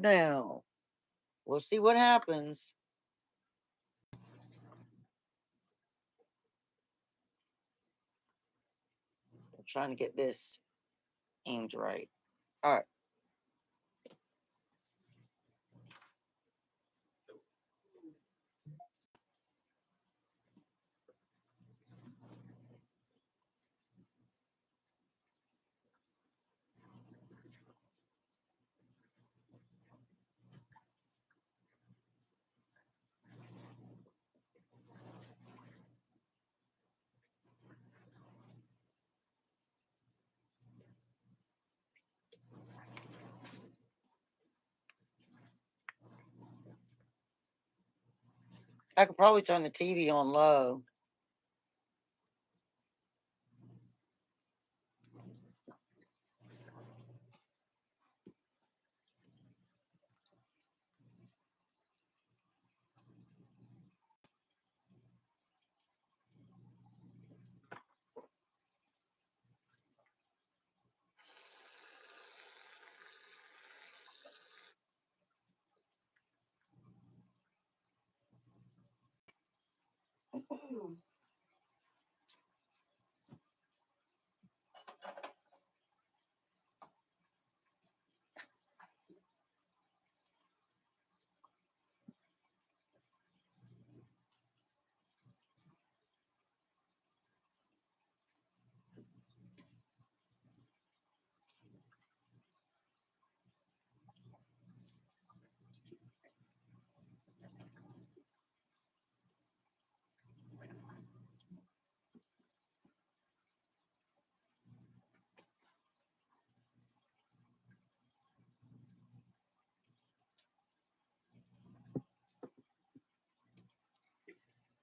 Now, we'll see what happens. I'm trying to get this aimed right. All right. I could probably turn the TV on low.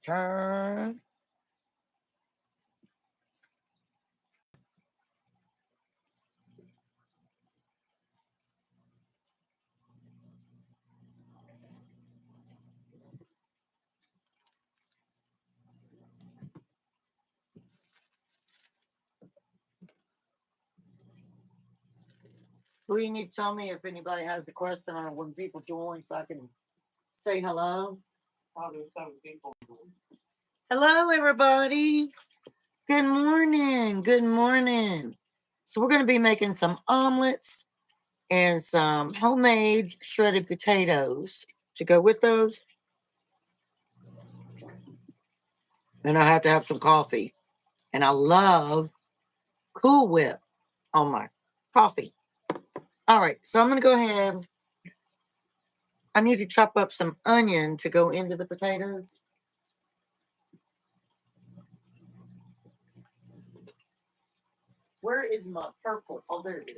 Turn. Well, you need to tell me if anybody has a question on when people join so I can say hello. Oh, there's 7 people. Hello, everybody. Good morning. Good morning. So, we're going to be making some omelets and some homemade shredded potatoes to go with those. And I have to have some coffee. And I love Cool Whip on my coffee. All right. So, I'm going to go ahead. I need to chop up some onion to go into the potatoes. Where is my purple? Oh, there it is.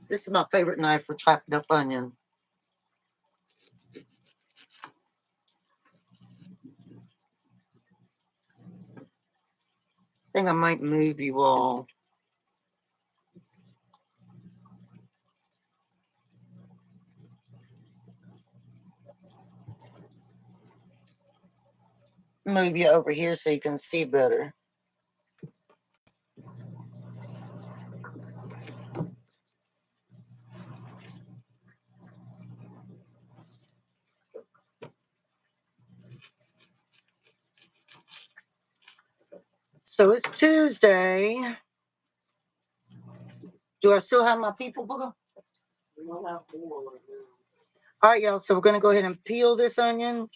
This is my favorite knife for chopping up onion. I think I might move you all. Move you over here so you can see better. So it's Tuesday. Do I still have my people, Booger? We don't have 4 right now. All right, y'all. So we're going to go ahead and peel this onion.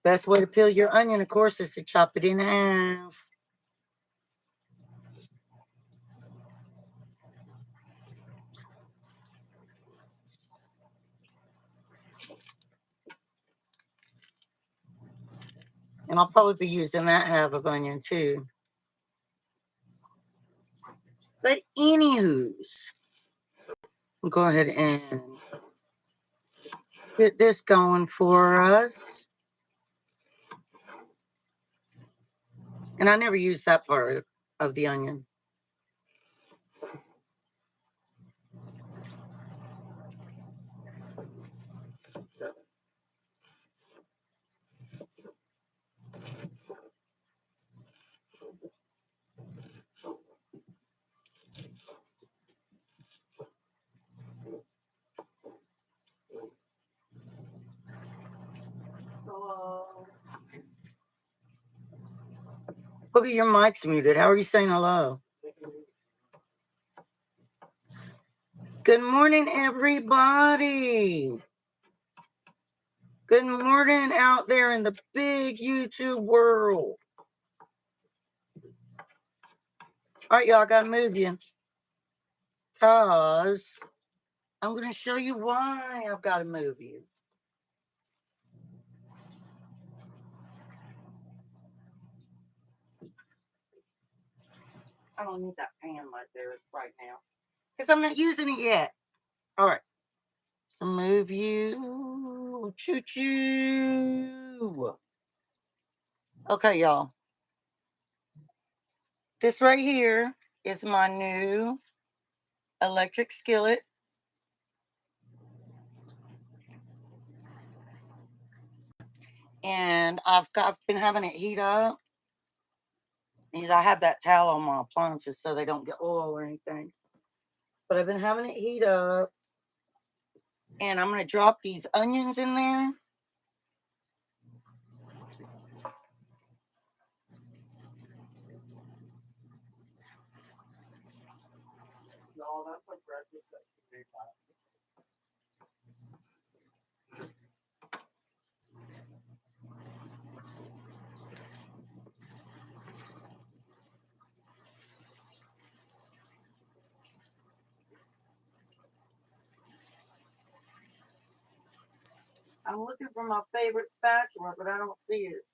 Best way to peel your onion, of course, is to chop it in half. And I'll probably be using that half of onion too. But anywho's, we'll go ahead and get this going for us. And I never use that part of the onion. Look at your mic's muted. How are you saying hello? Good morning, everybody. Good morning out there in the big YouTube world. All right, y'all, I gotta move you. Because I'm gonna show you why I've got to move you. I don't need that pan right there right now. Because I'm not using it yet. All right. So move you. Choo choo. Okay, y'all. This right here is my new electric skillet. And I've been having it heat up. Because I have that towel on my appliances so they don't get oil or anything. But I've been having it heat up. And I'm going to drop these onions in there. No, that's like breakfast. I'm looking for my favorite spatula, but I don't see it.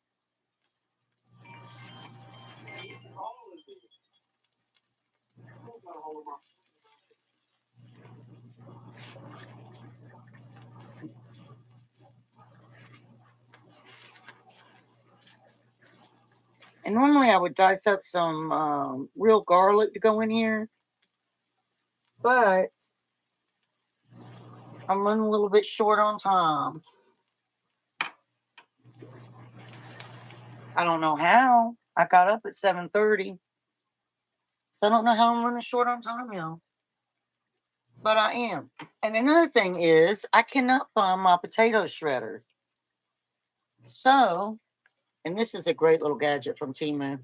And normally I would dice up some real garlic to go in here, but I'm running a little bit short on time. I don't know how. I got up at 7:30, so I don't know how I'm running short on time, y'all. But I am. And another thing is, I cannot find my potato shredders. So, and this is a great little gadget from Temu.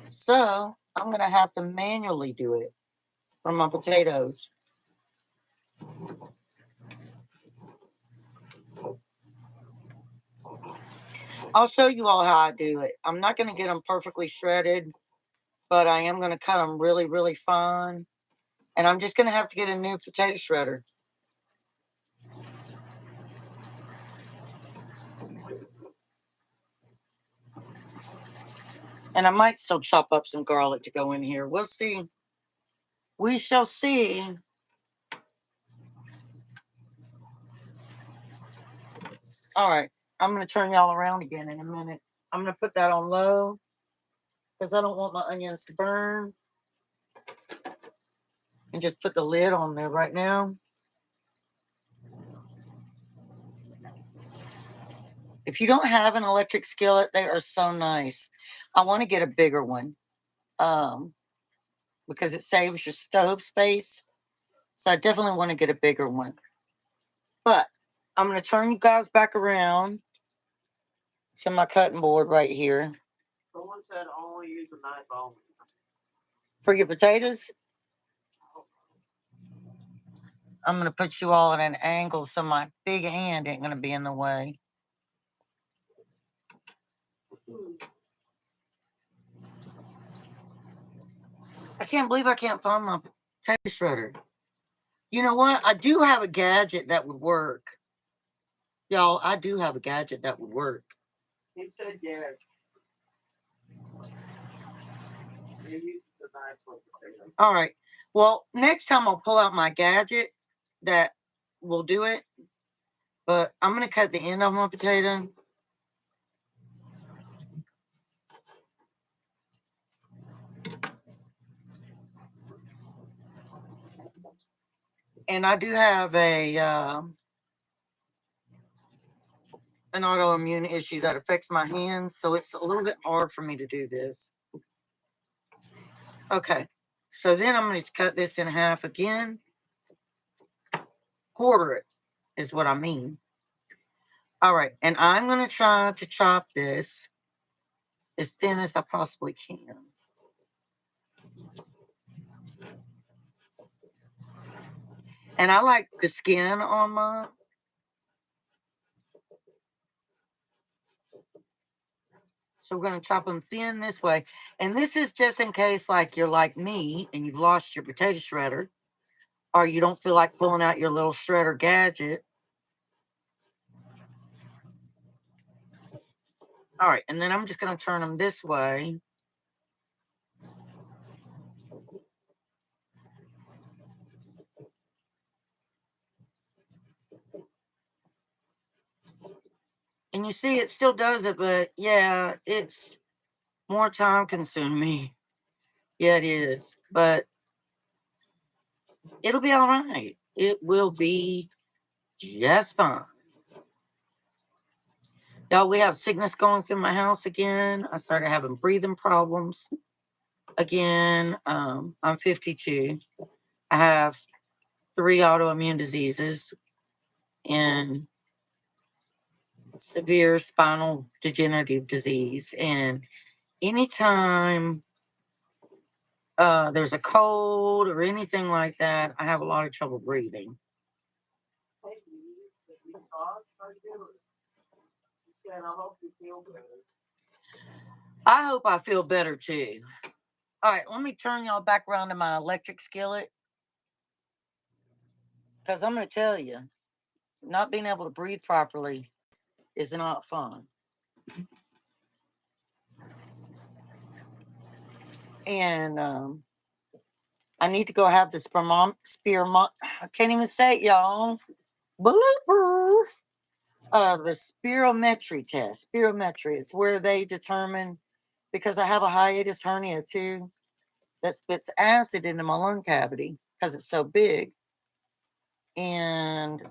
So, I'm going to have to manually do it for my potatoes. I'll show you all how I do it. I'm not going to get them perfectly shredded, but I am going to cut them really, really fine. And I'm just going to have to get a new potato shredder. And I might still chop up some garlic to go in here. We'll see. We shall see. All right. I'm going to turn y'all around again in a minute. I'm going to put that on low because I don't want my onions to burn. And just put the lid on there right now. If you don't have an electric skillet, they are so nice. I want to get a bigger one because it saves your stove space. So I definitely want to get a bigger one. But I'm going to turn you guys back around to my cutting board right here. Someone said only use a knife only. For your potatoes? I'm going to put you all at an angle so my big hand ain't going to be in the way. I can't believe I can't find my potato shredder. You know what? I do have a gadget that would work. Y'all, I do have a gadget that would work. He said yes. All right. Well, next time I'll pull out my gadget that will do it. But I'm going to cut the end of my potato. And I do have an autoimmune issue that affects my hands, so it's a little bit hard for me to do this. Okay, so then I'm going to cut this in half again. Quarter it is what I mean. All right, and I'm going to try to chop this as thin as I possibly can. And I like the skin on mine. So we're going to chop them thin this way. And this is just in case, like, you're like me and you've lost your potato shredder, or you don't feel like pulling out your little shredder gadget. All right, and then I'm just going to turn them this way. And you see, it still does it, but yeah, it's more time consuming. Yeah, it is. But it'll be all right. It will be just fine. Y'all, we have sickness going through my house again. I started having breathing problems again. I'm 52. I have 3 autoimmune diseases and severe spinal degenerative disease. And anytime there's a cold or anything like that, I have a lot of trouble breathing. I hope I feel better too. All right, let me turn y'all back around to my electric skillet. Because I'm going to tell you, not being able to breathe properly is not fun. And I need to go have the I can't even say it, y'all. Blooper. The spirometry test. Spirometry is where they determine, because I have a hiatus hernia too, that spits acid into my lung cavity because it's so big. And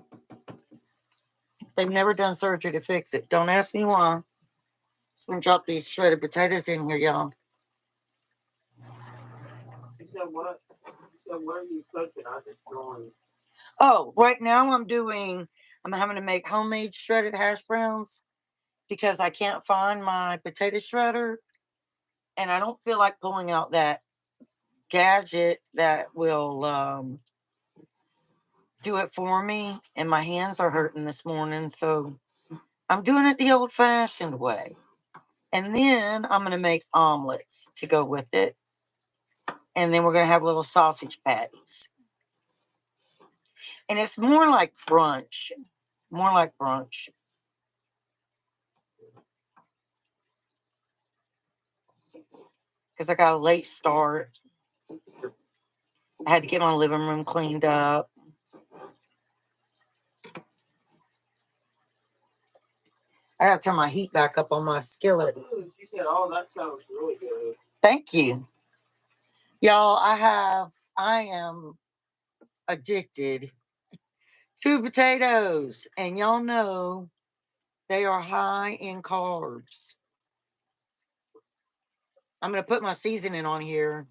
they've never done surgery to fix it. Don't ask me why. Just gonna drop these shredded potatoes in here, y'all. What are you cooking? I just joined. Oh, right now I'm having to make homemade shredded hash browns because I can't find my potato shredder and I don't feel like pulling out that gadget that will do it for me. And my hands are hurting this morning. So I'm doing it the old fashioned way. And then I'm going to make omelets to go with it. And then we're going to have little sausage patties. And it's more like brunch. More like brunch. Because I got a late start. I had to get my living room cleaned up. I got to turn my heat back up on my skillet. She said, "Oh, that sounds really good." Thank you. Y'all, I am addicted to potatoes. And y'all know they are high in carbs. I'm going to put my seasoning on here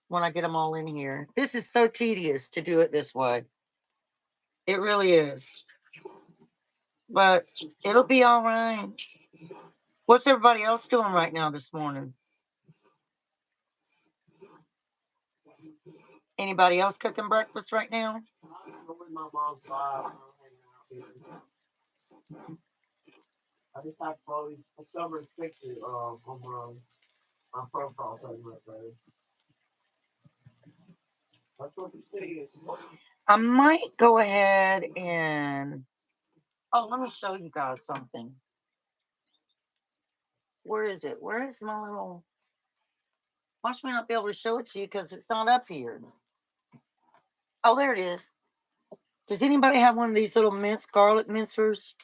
when I get them all in here. This is so tedious to do it this way. It really is. But it'll be all right. What's everybody else doing right now this morning? Anybody else cooking breakfast right now? I just have Summer's picture on my profile thing right there. That's what the city is. I might go ahead and let me show you guys something. Where is it? Where is my little? Watch me not be able to show it to you because it's not up here. Oh, there it is. Does anybody have one of these little garlic mincers?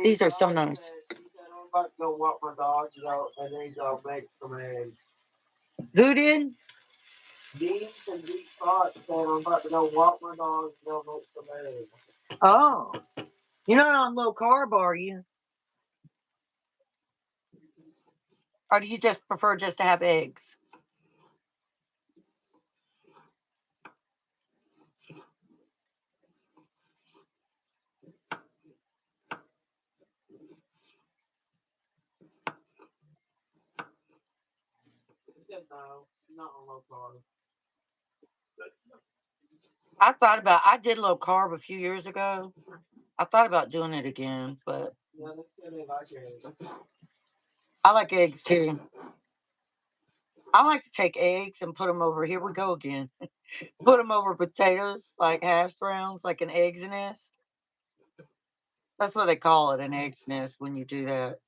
These are so nice. I'm about to go walk my dog, and then y'all make some eggs. Who did? Deans and Deep Thought said I'm about to go walk my dog and go make some eggs. Oh. You're not on low carb, are you? Or do you just prefer just to have eggs? I did low carb a few years ago. I thought about doing it again, but I like eggs too. I like to take eggs and put them over. Here we go again. Put them over potatoes, like hash browns, like an egg's nest. That's what they call it, an egg's nest, when you do that.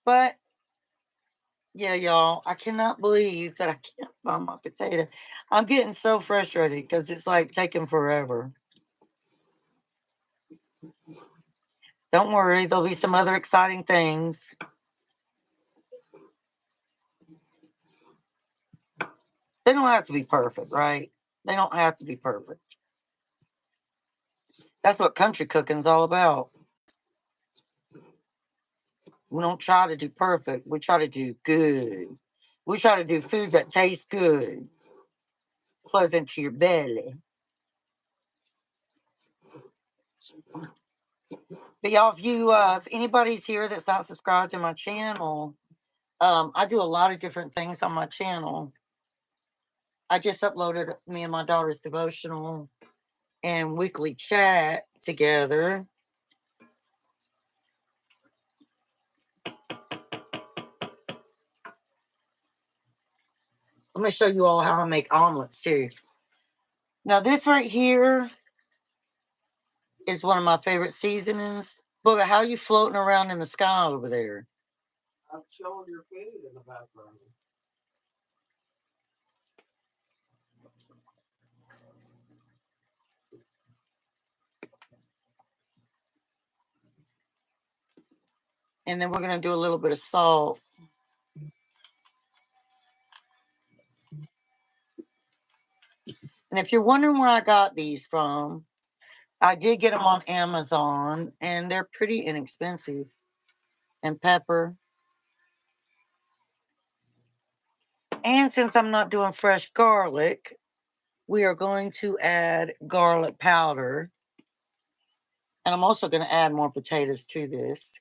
But yeah, y'all, I cannot believe that I can't find my potato. I'm getting so frustrated because it's like taking forever. Don't worry, there'll be some other exciting things. They don't have to be perfect, right? They don't have to be perfect. That's what country cooking's all about. We don't try to do perfect. We try to do good. We try to do food that tastes good, pleasant to your belly. But y'all, if anybody's here that's not subscribed to my channel, I do a lot of different things on my channel. I just uploaded me and my daughter's devotional and weekly chat together. I'm going to show you all how I make omelets too. Now, this right here is one of my favorite seasonings. Booga, how are you floating around in the sky over there? I'm showing your food in the background. And then we're going to do a little bit of salt. And if you're wondering where I got these from, I did get them on Amazon, and they're pretty inexpensive. And pepper. And since I'm not doing fresh garlic, we are going to add garlic powder. And I'm also going to add more potatoes to this.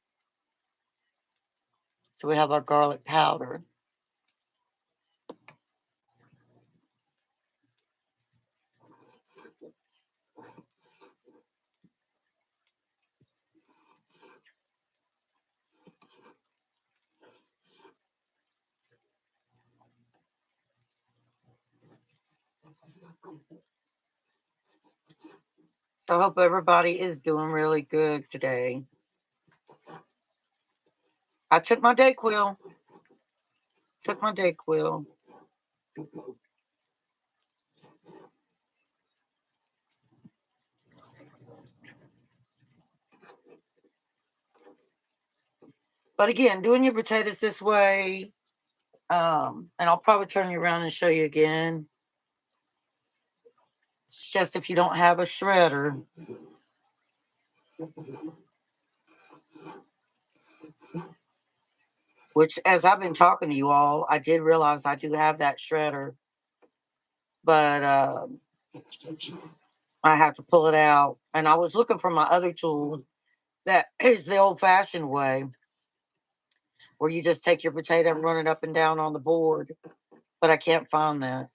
So we have our garlic powder. So I hope everybody is doing really good today. I took my Dayquil. Took my Dayquil. But again, doing your potatoes this way, and I'll probably turn you around and show you again. It's just if you don't have a shredder. Which, as I've been talking to you all, I did realize I do have that shredder. But I have to pull it out. And I was looking for my other tool that is the old fashioned way, where you just take your potato and run it up and down on the board. But I can't find that.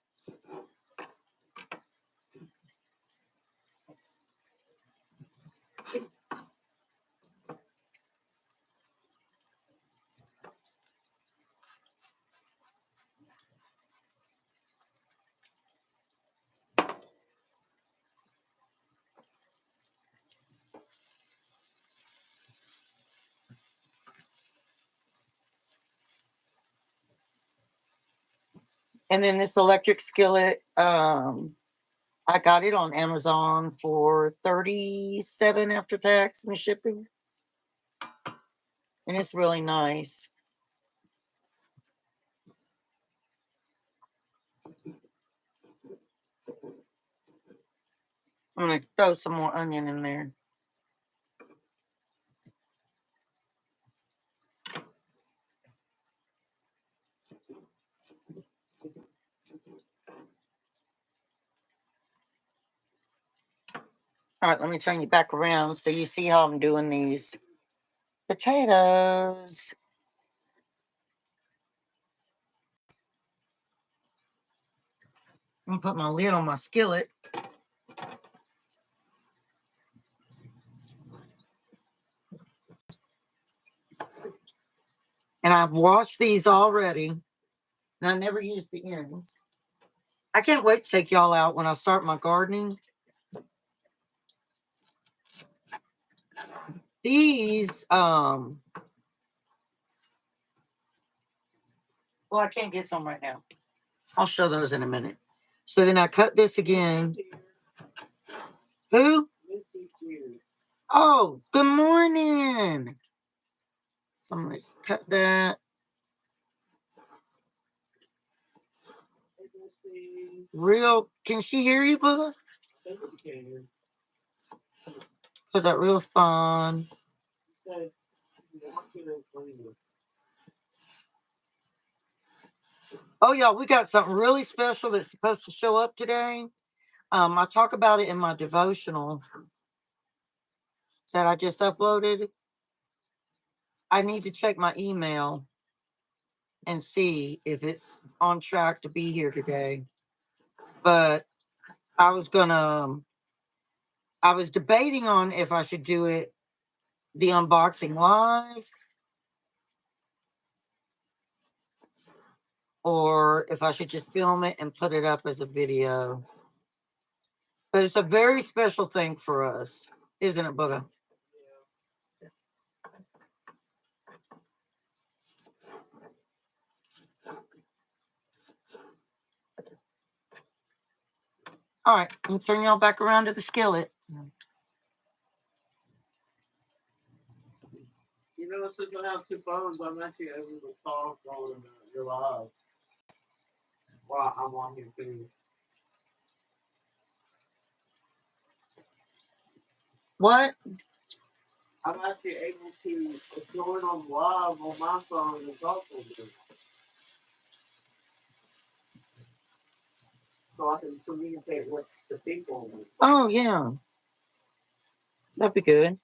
And then this electric skillet, I got it on Amazon for $37 after tax and shipping. And it's really nice. I'm going to throw some more onion in there. All right, let me turn you back around so you see how I'm doing these. potatoes. I'm gonna put my lid on my skillet. And I've washed these already. And I never use the ends. I can't wait to take y'all out when I start my gardening. These, well, I can't get some right now. I'll show those in a minute. So then I cut this again. Who? Oh, good morning. So I'm going to cut that. Real, can she hear you, Bubba? Put that real fun. Oh, y'all, we got something really special that's supposed to show up today. I talk about it in my devotional that I just uploaded. I need to check my email and see if it's on track to be here today. But I was debating on if I should do it the unboxing live or if I should just film it and put it up as a video. But it's a very special thing for us, isn't it, Bubba? All right, I'm turn y'all back around to the skillet. You know, since I have two phones, I'm actually able to talk on your live while I'm on here too. What? I'm actually able to join on live on my phone and talk on it. So I can communicate with the people. Oh, yeah. That'd be good.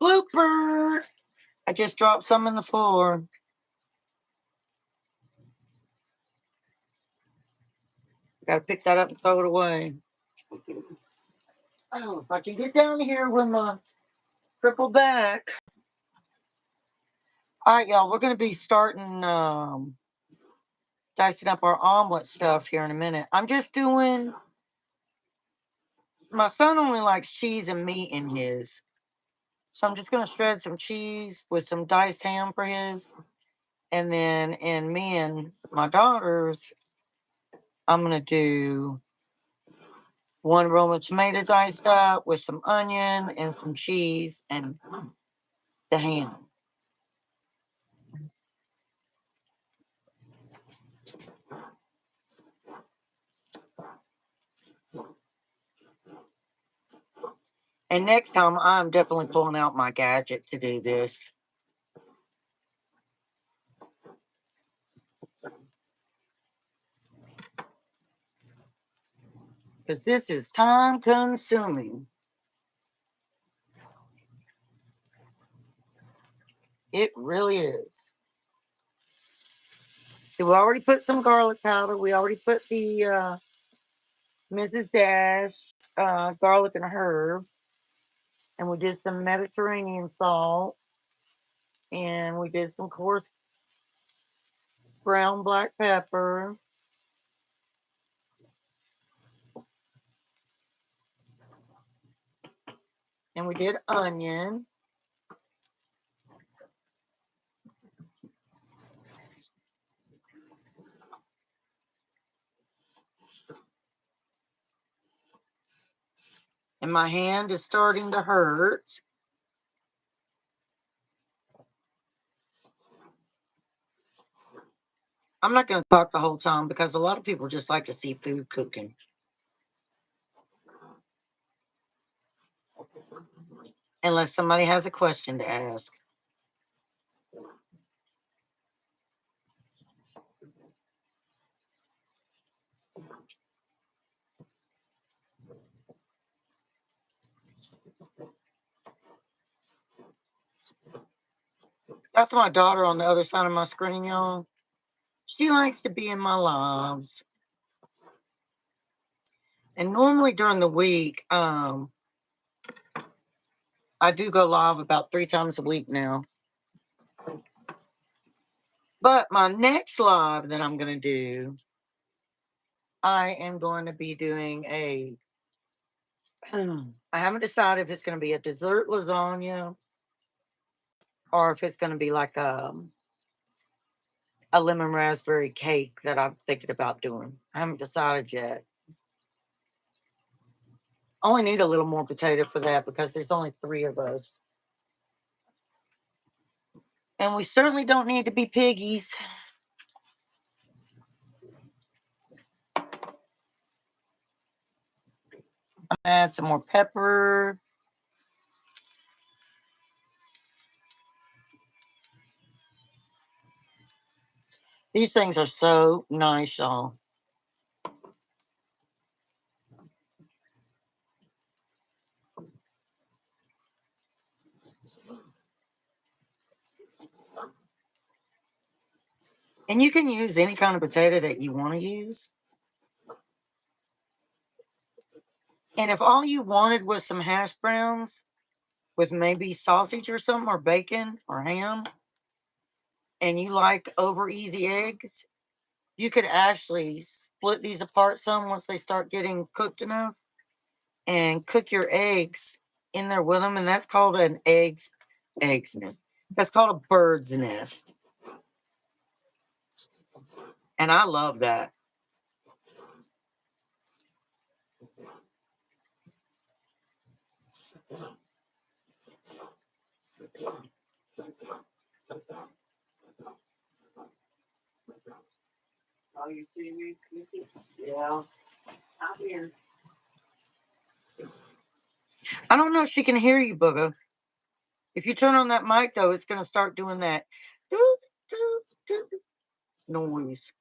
Blooper! I just dropped some in the floor. Gotta pick that up and throw it away. Oh, if I can get down here with my crippled back. All right, y'all, we're gonna be starting dicing up our omelet stuff here in a minute. I'm just doing, my son only likes cheese and meat in his. So I'm just gonna shred some cheese with some diced ham for his. And then in me and my daughter's, I'm gonna do one roll of tomato diced up with some onion and some cheese and the ham. And next time, I'm definitely pulling out my gadget to do this. Because this is time consuming. It really is. So we already put some garlic powder. We already put the Mrs. Dash garlic and herb. And we did some Mediterranean salt. And we did some coarse brown black pepper. And we did onion. And my hand is starting to hurt. I'm not going to talk the whole time because a lot of people just like to see food cooking. Unless somebody has a question to ask. That's my daughter on the other side of my screen, y'all. She likes to be in my lives. And normally during the week, I do go live about 3 times a week now. But my next live that I'm going to do, I am going to be doing I haven't decided if it's going to be a dessert lasagna or if it's going to be like a lemon raspberry cake that I'm thinking about doing. I haven't decided yet. I only need a little more potato for that because there's only 3 of us. And we certainly don't need to be piggies. Add some more pepper. These things are so nice, y'all. And you can use any kind of potato that you want to use. And if all you wanted was some hash browns with maybe sausage or something, or bacon or ham, and you like over easy eggs, you could actually split these apart some once they start getting cooked enough and cook your eggs in there with them. And that's called an eggs nest. That's called a bird's nest. And I love that. Oh, you see me? Yeah. I'm here. I don't know if she can hear you, Booger. If you turn on that mic, though, it's going to start doing that doo, doo, doo noise.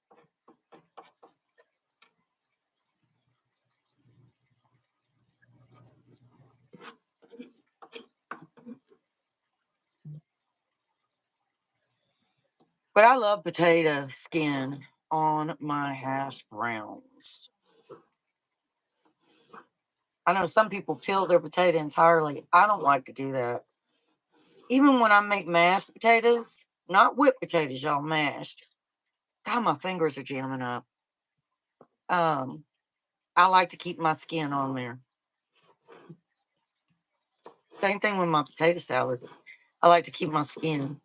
But I love potato skin on my hash browns. I know some people peel their potato entirely. I don't like to do that. Even when I make mashed potatoes, not whipped potatoes, y'all, mashed. God, my fingers are jamming up. I like to keep my skin on there. Same thing with my potato salad. I like to keep my skin.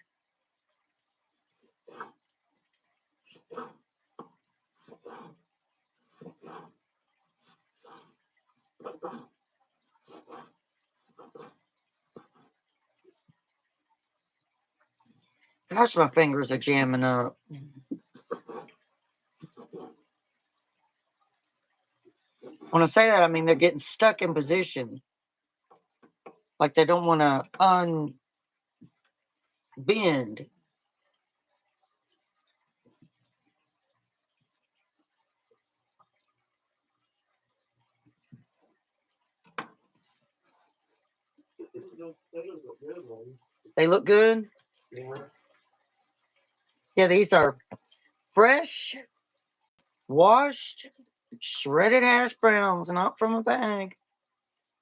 Gosh, my fingers are jamming up. When I say that, I mean they're getting stuck in position. Like they don't want to unbend. They look good? Yeah. Yeah, these are fresh, washed, shredded hash browns, not from a bag.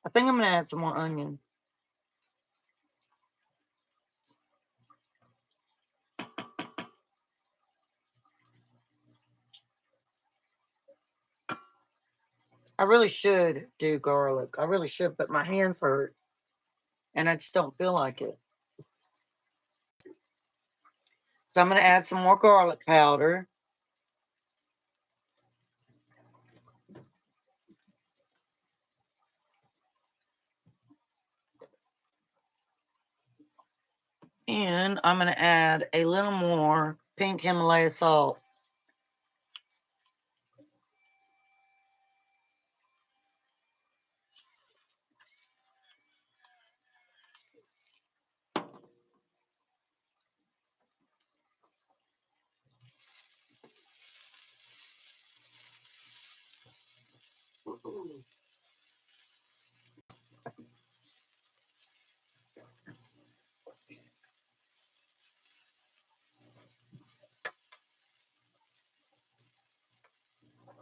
I think I'm going to add some more onion. I really should do garlic. I really should, but my hands hurt. And I just don't feel like it. So I'm going to add some more garlic powder. And I'm going to add a little more pink Himalaya salt.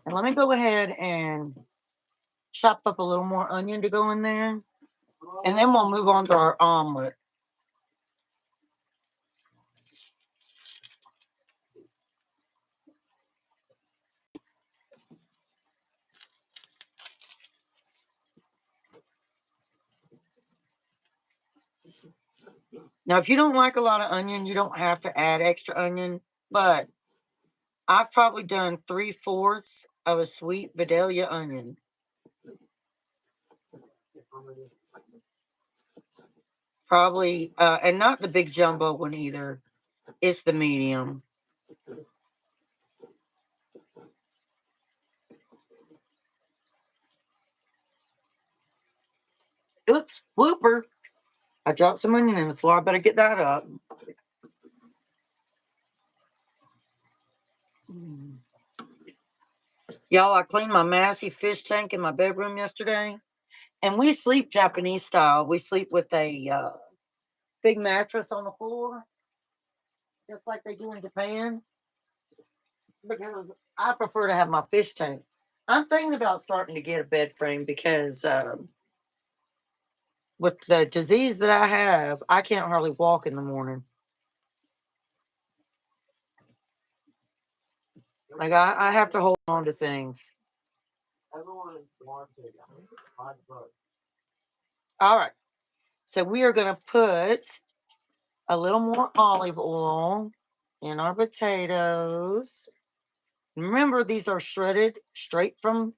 And let me go ahead and chop up a little more onion to go in there. And then we'll move on to our omelet. Now, if you don't like a lot of onion, you don't have to add extra onion, but I've probably done 3/4 of a sweet Vidalia onion. Probably, and not the big jumbo one either. It's the medium. Oops, whooper. I dropped some onion in the floor. I better get that up. Y'all, I cleaned my massive fish tank in my bedroom yesterday. And we sleep Japanese style. We sleep with a big mattress on the floor, just like they do in Japan. Because I prefer to have my fish tank. I'm thinking about starting to get a bed frame because with the disease that I have, I can't hardly walk in the morning. Like I have to hold on to things. All right. So we are going to put a little more olive oil in our potatoes. Remember, these are shredded straight from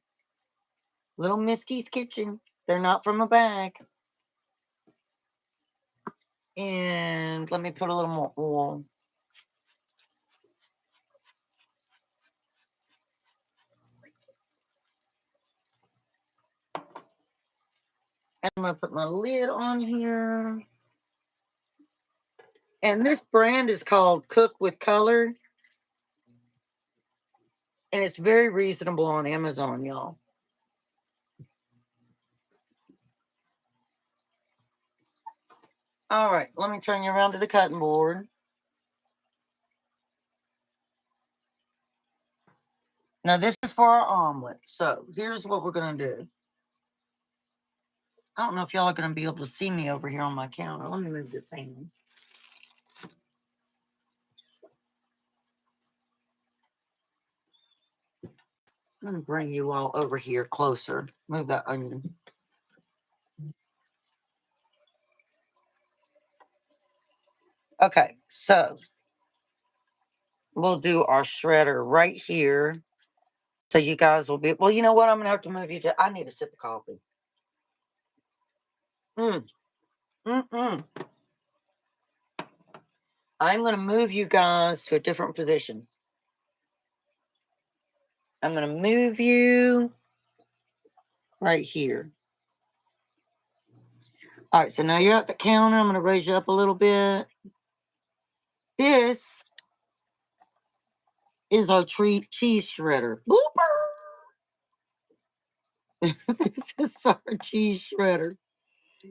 little Misty's kitchen. They're not from a bag. And let me put a little more oil. And I'm going to put my lid on here. And this brand is called Cook with Color. And it's very reasonable on Amazon, y'all. All right, let me turn you around to the cutting board. Now, this is for our omelet. So, here's what we're going to do. I don't know if y'all are going to be able to see me over here on my counter. Let me move this hand. I'm going to bring you all over here closer. Move that onion. Okay, so we'll do our shredder right here. So you guys will be, well, you know what? I'm going to have to move you to, I need a sip of coffee. I'm going to move you guys to a different position. I'm going to move you right here. All right, so now you're at the counter. I'm going to raise you up a little bit. This is our cheese shredder. Blooper! This is our cheese shredder.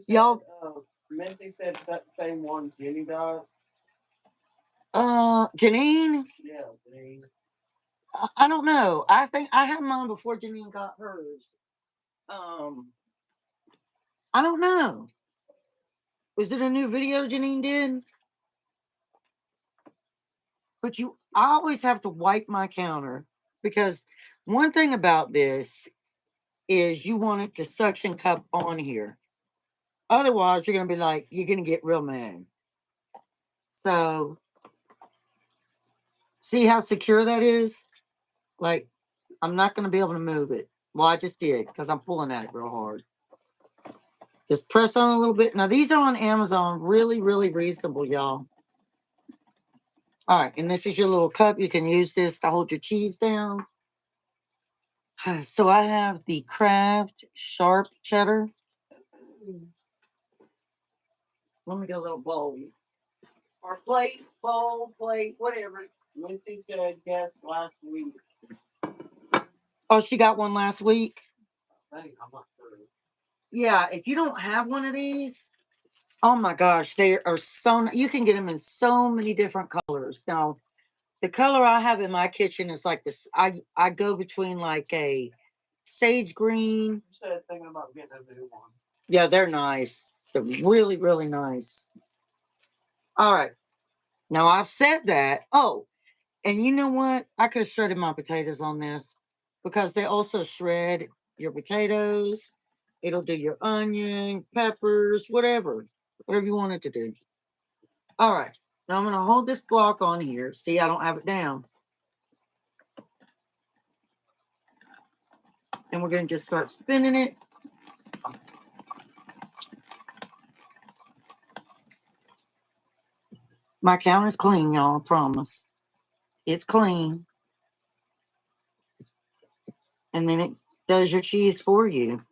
Y'all, Misty said that same one Jenny got. Janine? Yeah, Janine. I don't know. I think I had mine before Janine got hers. I don't know. Was it a new video Janine did? But I always have to wipe my counter because one thing about this is you want it to suction cup on here. Otherwise, you're going to be like, you're going to get real mad. So, see how secure that is? Like, I'm not going to be able to move it. Well, I just did because I'm pulling at it real hard. Just press on a little bit. Now, these are on Amazon. Really, really reasonable, y'all. All right, and this is your little cup. You can use this to hold your cheese down. So I have the Kraft Sharp Cheddar. Let me get a little bowl. Or plate, bowl, plate, whatever. Misty said yes last week. Oh, she got one last week? I think I'm not sure. Yeah, if you don't have one of these, oh my gosh, they are so, you can get them in so many different colors. Now, The color I have in my kitchen is like this. I go between like a sage green. You said thinking about getting a new one. Yeah, they're nice. They're really, really nice. All right. Now I've said that. Oh, and you know what? I could have shredded my potatoes on this because they also shred your potatoes. It'll do your onion, peppers, whatever you want it to do. All right. Now I'm going to hold this block on here. See, I don't have it down. And we're going to just start spinning it. My counter's clean, y'all. I promise. It's clean. And then it does your cheese for you.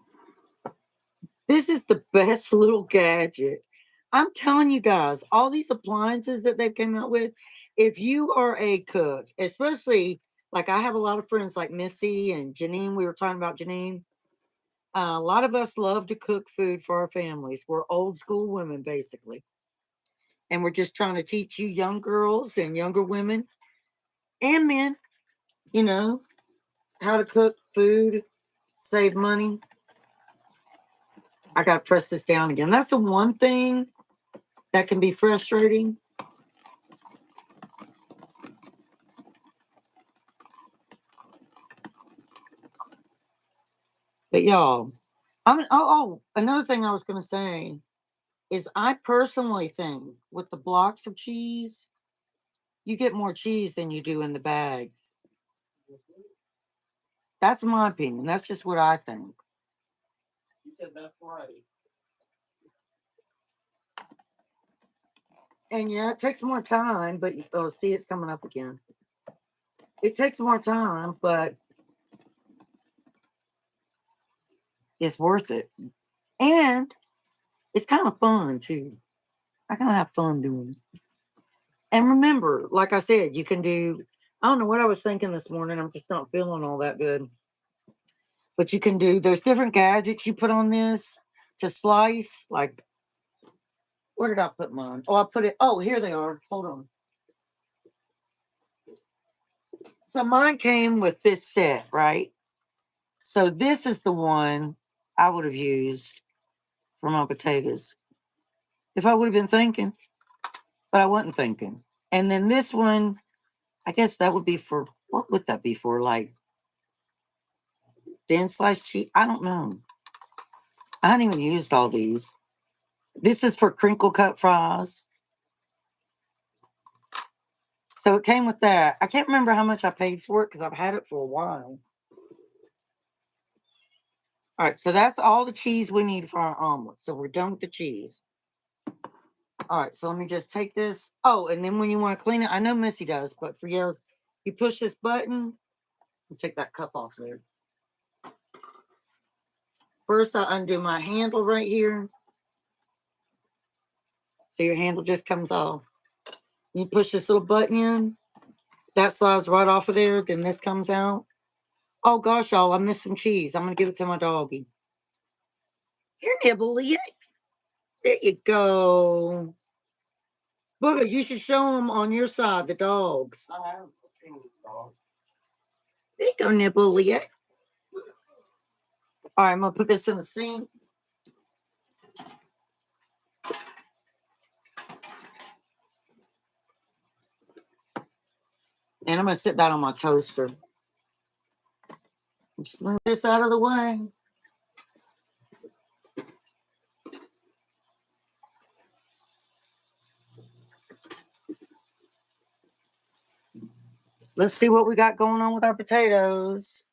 This is the best little gadget. I'm telling you guys, all these appliances that they've come out with, if you are a cook, especially like I have a lot of friends like Misty and Janine, we were talking about Janine. A lot of us love to cook food for our families. We're old school women, basically. And we're just trying to teach you young girls and younger women and men, you know, how to cook food, save money. I got to press this down again. That's the one thing that can be frustrating. But y'all, another thing I was going to say is I personally think with the blocks of cheese, you get more cheese than you do in the bags. That's my opinion. That's just what I think. You said that's right. And yeah, it takes more time, but oh, see, it's coming up again. It takes more time, but it's worth it. And it's kind of fun too. I kind of have fun doing it. And remember, like I said, you can do, I don't know what I was thinking this morning. I'm just not feeling all that good. But you can do, there's different gadgets you put on this to slice. Like, where did I put mine? Oh, I put it, oh, here they are. Hold on. So mine came with this set, right? So this is the one I would have used for my potatoes if I would have been thinking, but I wasn't thinking. And then this one, I guess that would be for, what would that be for? Like thin sliced cheese? I don't know. I hadn't even used all these. This is for crinkle cut fries. So it came with that. I can't remember how much I paid for it because I've had it for a while. All right, so that's all the cheese we need for our omelet. So we're done with the cheese. All right, so let me just take this. Oh, and then when you want to clean it, I know Missy does, but for yours, you push this button and take that cup off there. First, I undo my handle right here. So your handle just comes off. You push this little button in. That slides right off of there. Then this comes out. Oh gosh, y'all, I missed some cheese. I'm gonna give it to my doggy. Here, nibble it. There you go. Booger, you should show them on your side, the dogs. I have a pink dog. There you go, nibble it. All right, I'm gonna put this in the sink. And I'm gonna sit that on my toaster. Just move this out of the way. Let's see what we got going on with our potatoes.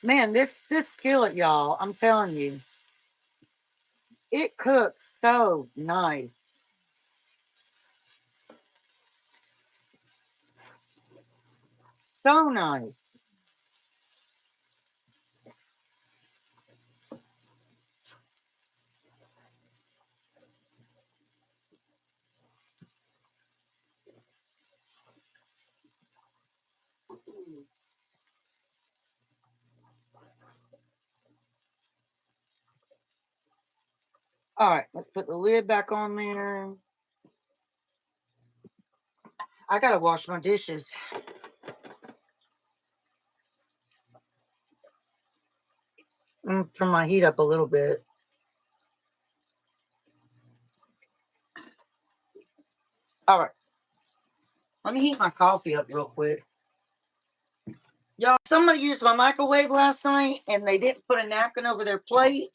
Man, this skillet, y'all, I'm telling you, it cooks so nice. So nice. All right, let's put the lid back on there. I gotta wash my dishes. Turn my heat up a little bit. All right. Let me heat my coffee up real quick. Y'all, somebody used my microwave last night and they didn't put a napkin over their plate.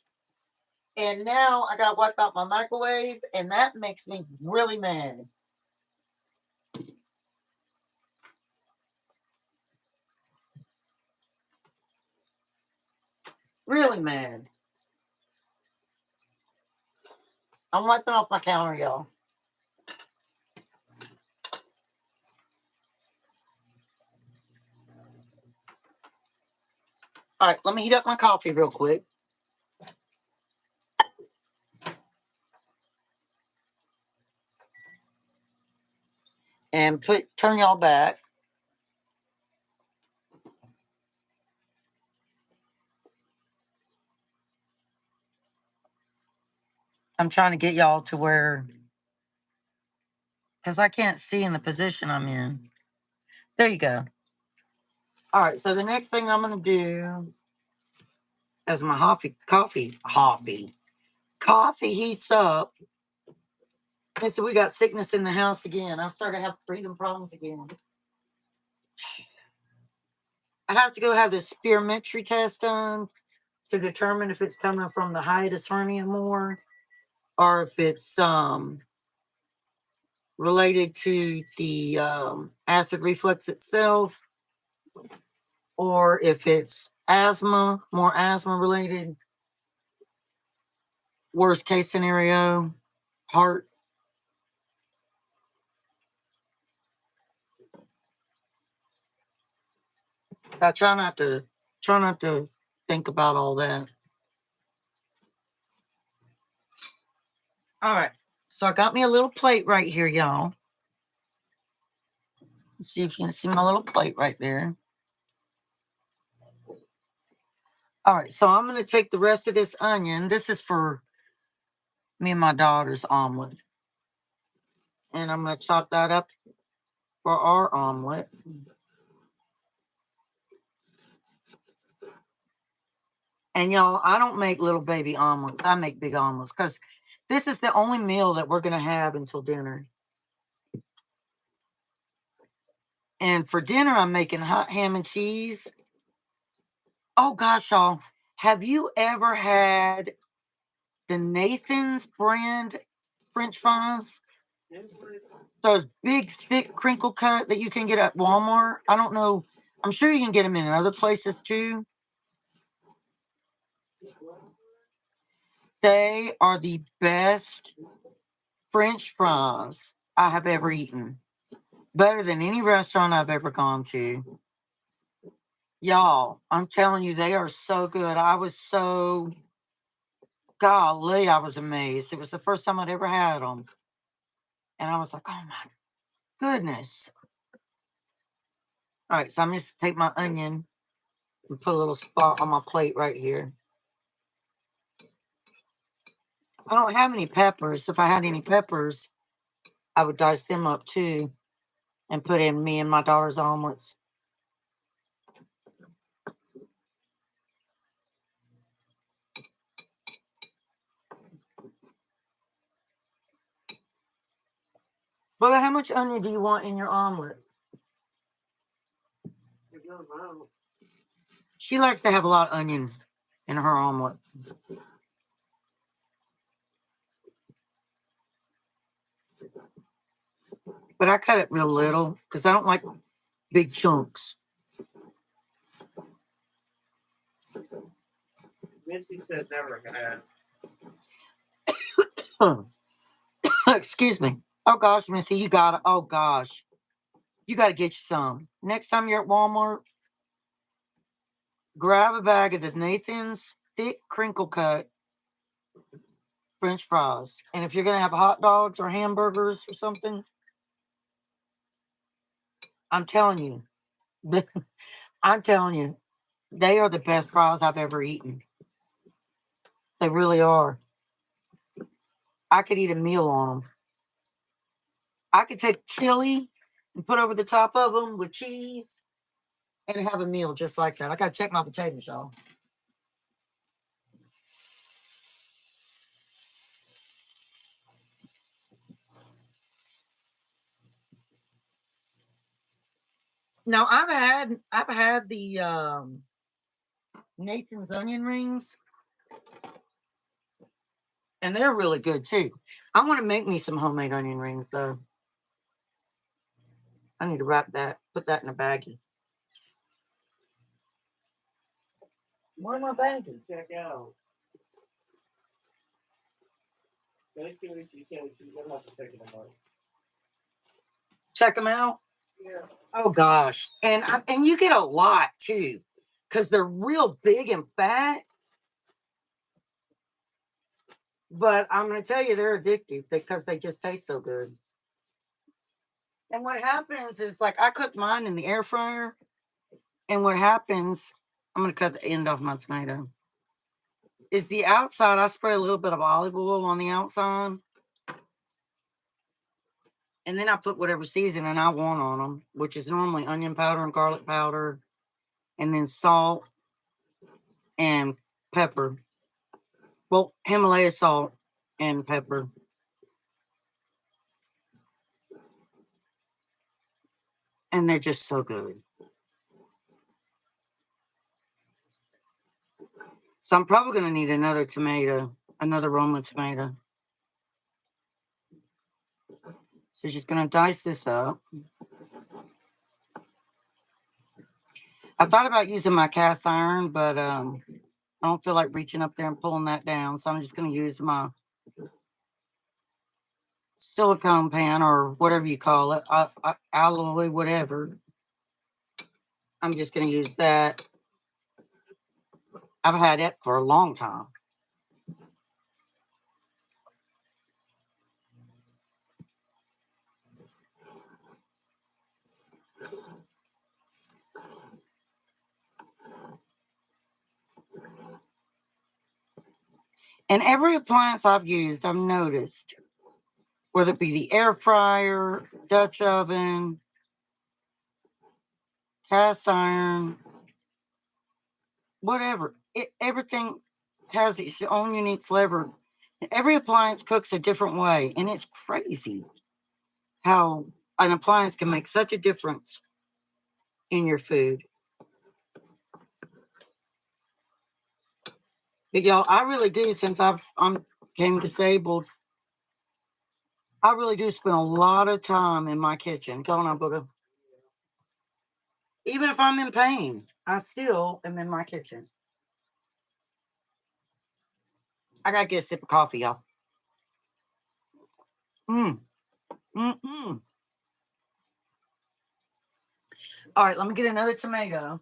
And now I got to wipe out my microwave, and that makes me really mad. Really mad. I'm wiping off my counter, y'all. All right, let me heat up my coffee real quick. And turn y'all back. I'm trying to get y'all to where, because I can't see in the position I'm in. There you go. All right, so the next thing I'm going to do as my coffee heats up. So we got sickness in the house again. I started to have breathing problems again. I have to go have the spirometry test done to determine if it's coming from the hiatus hernia more, or if it's related to the acid reflux itself, or if it's asthma, more asthma related. Worst case scenario, heart. I try not to think about all that. All right, so I got me a little plate right here, y'all. Let's see if you can see my little plate right there. All right, so I'm going to take the rest of this onion. This is for me and my daughter's omelet. And I'm going to chop that up for our omelet. And y'all, I don't make little baby omelets. I make big omelets because this is the only meal that we're going to have until dinner. And for dinner, I'm making hot ham and cheese. Oh, gosh, y'all. Have you ever had the Nathan's brand French fries? Those big, thick, crinkle cut that you can get at Walmart. I don't know. I'm sure you can get them in other places, too. They are the best French fries I have ever eaten. Better than any restaurant I've ever gone to. Y'all, I'm telling you, they are so good. Golly, I was amazed. It was the first time I'd ever had them. And I was like, oh my goodness. All right, so I'm just take my onion and put a little spot on my plate right here. I don't have any peppers. If I had any peppers, I would dice them up too and put in me and my daughter's omelets. But how much onion do you want in your omelet? She likes to have a lot of onion in her omelet. But I cut it real little because I don't like big chunks. Misty said never had. Excuse me. Oh gosh, Missy, you got it. Oh gosh. You got to get you some. Next time you're at Walmart, grab a bag of the Nathan's thick crinkle cut French fries. And if you're going to have hot dogs or hamburgers or something, I'm telling you, they are the best fries I've ever eaten. They really are. I could eat a meal on them. I could take chili and put over the top of them with cheese and have a meal just like that. I got to check my potatoes, y'all. Now I've had the Nathan's onion rings, and they're really good too. I want to make me some homemade onion rings though. I need to put that in a baggie. Where my baggie? Check out. Let's see what you said. She's gonna have to take them out. Check them out. Yeah. Oh gosh, and you get a lot too, because they're real big and fat. But I'm going to tell you, they're addictive because they just taste so good. And what happens is, like, I cook mine in the air fryer. And what happens, I'm going to cut the end off my tomato, is the outside, I spray a little bit of olive oil on the outside. And then I put whatever seasoning I want on them, which is normally onion powder and garlic powder, and then salt and pepper. Well, Himalaya salt and pepper. And they're just so good. So I'm probably going to need another tomato, another Roma tomato. So just going to dice this up. I thought about using my cast iron, but I don't feel like reaching up there and pulling that down. So I'm just going to use my silicone pan or whatever you call it, alloy, whatever. I'm just going to use that. I've had it for a long time. And every appliance I've used, I've noticed, whether it be the air fryer, Dutch oven, cast iron, whatever, everything has its own unique flavor. Every appliance cooks a different way, and it's crazy how an appliance can make such a difference in your food. But y'all, I really do, since I'm came disabled, I really do spend a lot of time in my kitchen. Go on, Booga. Even if I'm in pain, I still am in my kitchen. I gotta get a sip of coffee, y'all. All right, let me get another tomato.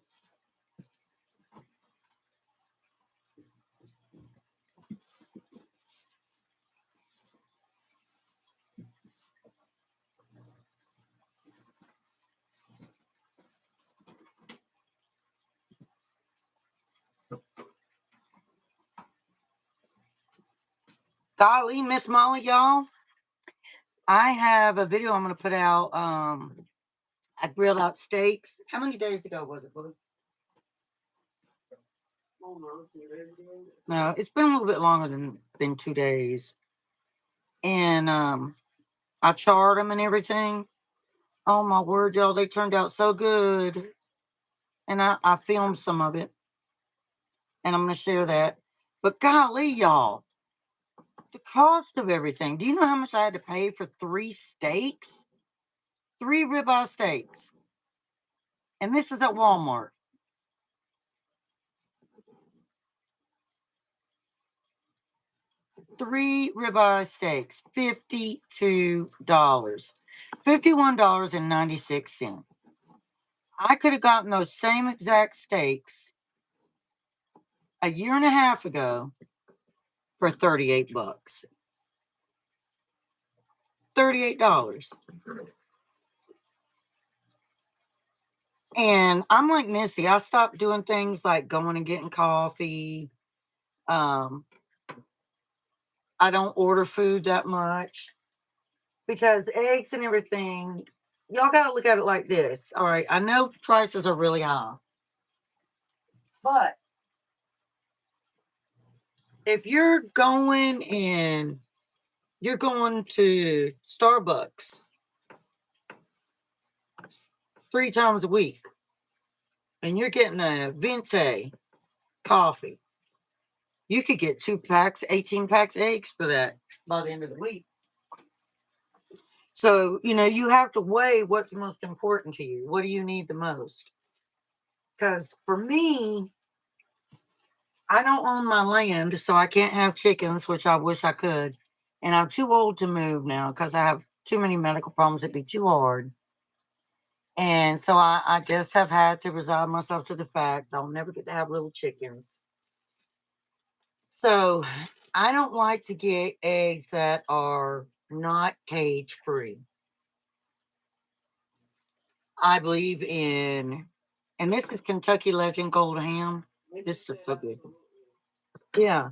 Golly, Miss Molly, y'all. I have a video I'm going to put out. I grilled out steaks. How many days ago was it, Boo? No, it's been a little bit longer than 2 days. And I charred them and everything. Oh, my word, y'all. They turned out so good. And I filmed some of it. And I'm going to share that. But golly, y'all. The cost of everything. Do you know how much I had to pay for 3 steaks? 3 ribeye steaks. And this was at Walmart. 3 ribeye steaks, $52. $51.96. I could have gotten those same exact steaks a year and a half ago for $38. $38. And I'm like Misty. I stopped doing things like going and getting coffee. I don't order food that much because eggs and everything, y'all got to look at it like this. All right, I know prices are really high, but if you're going to Starbucks 3 times a week and you're getting a venti coffee, you could get 2 packs, 18 packs of eggs for that by the end of the week. So, you have to weigh what's most important to you. What do you need the most? Because for me, I don't own my land, so I can't have chickens, which I wish I could. And I'm too old to move now because I have too many medical problems. It'd be too hard. And so I just have had to resign myself to the fact I'll never get to have little chickens. So I don't like to get eggs that are not cage free. I believe in, and this is Kentucky Legend Gold Ham. This is so good. Yeah.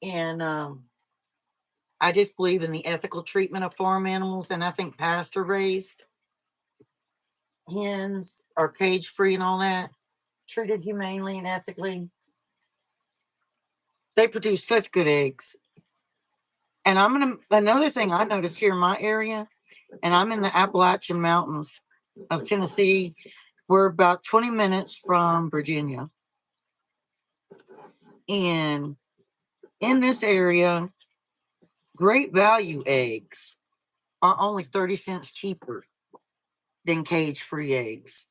And I just believe in the ethical treatment of farm animals. And I think pasture raised hens are cage free and all that, treated humanely and ethically. They produce such good eggs. And another thing I noticed here in my area, and I'm in the Appalachian Mountains of Tennessee. We're about 20 minutes from Virginia. And in this area, great value eggs are only 30 cents cheaper than cage free eggs.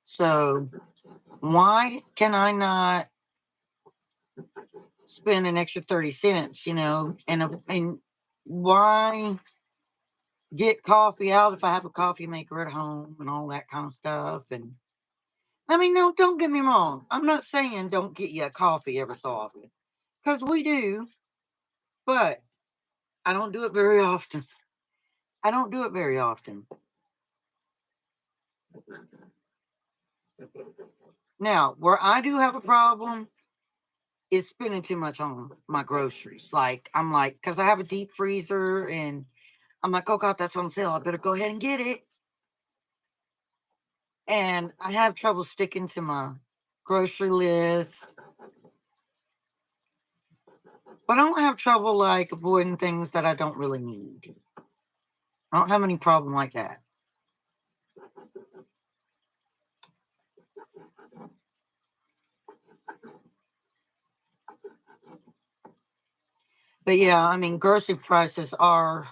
So why can I not spend an extra 30 cents, and why get coffee out if I have a coffee maker at home and all that kind of stuff? And I mean, no, don't get me wrong. I'm not saying don't get you a coffee every so often, because we do, but I don't do it very often. I don't do it very often. Now, where I do have a problem is spending too much on my groceries. Because I have a deep freezer and I'm like, oh God, that's on sale. I better go ahead and get it. And I have trouble sticking to my grocery list. But I don't have trouble avoiding things that I don't really need. I don't have any problem like that. But yeah, I mean, grocery prices are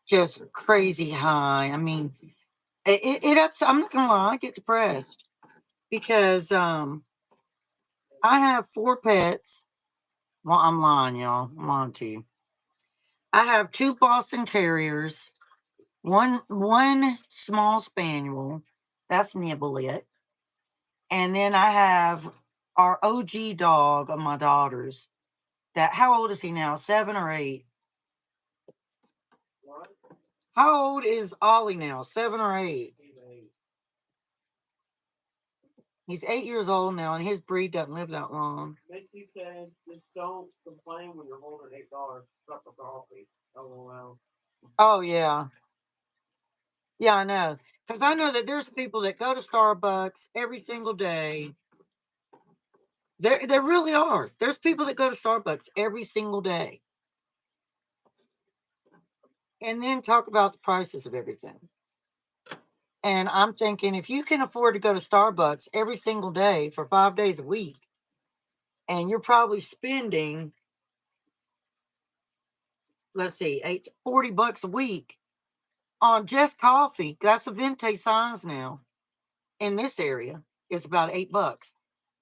just crazy high. I mean, it upsets. I'm not gonna lie, I get depressed because I have 4 pets. Well, I'm lying, y'all. I'm lying to you. I have 2 Boston Terriers, one small spaniel. That's Nibblet. And then I have our OG dog of my daughter's. How old is he now? 7 or 8? What? How old is Ollie now? 7 or 8? He's 8 years old now, and his breed doesn't live that long. Misty said, just don't complain when you're holding $8 cup of coffee. LOL. Oh, yeah. Yeah, I know. Because I know that there's people that go to Starbucks every single day. There really are. There's people that go to Starbucks every single day. And then talk about the prices of everything. And I'm thinking, if you can afford to go to Starbucks every single day for 5 days a week, and you're probably spending, let's see, $40 a week on just coffee. That's a venti size now in this area. It's about $8.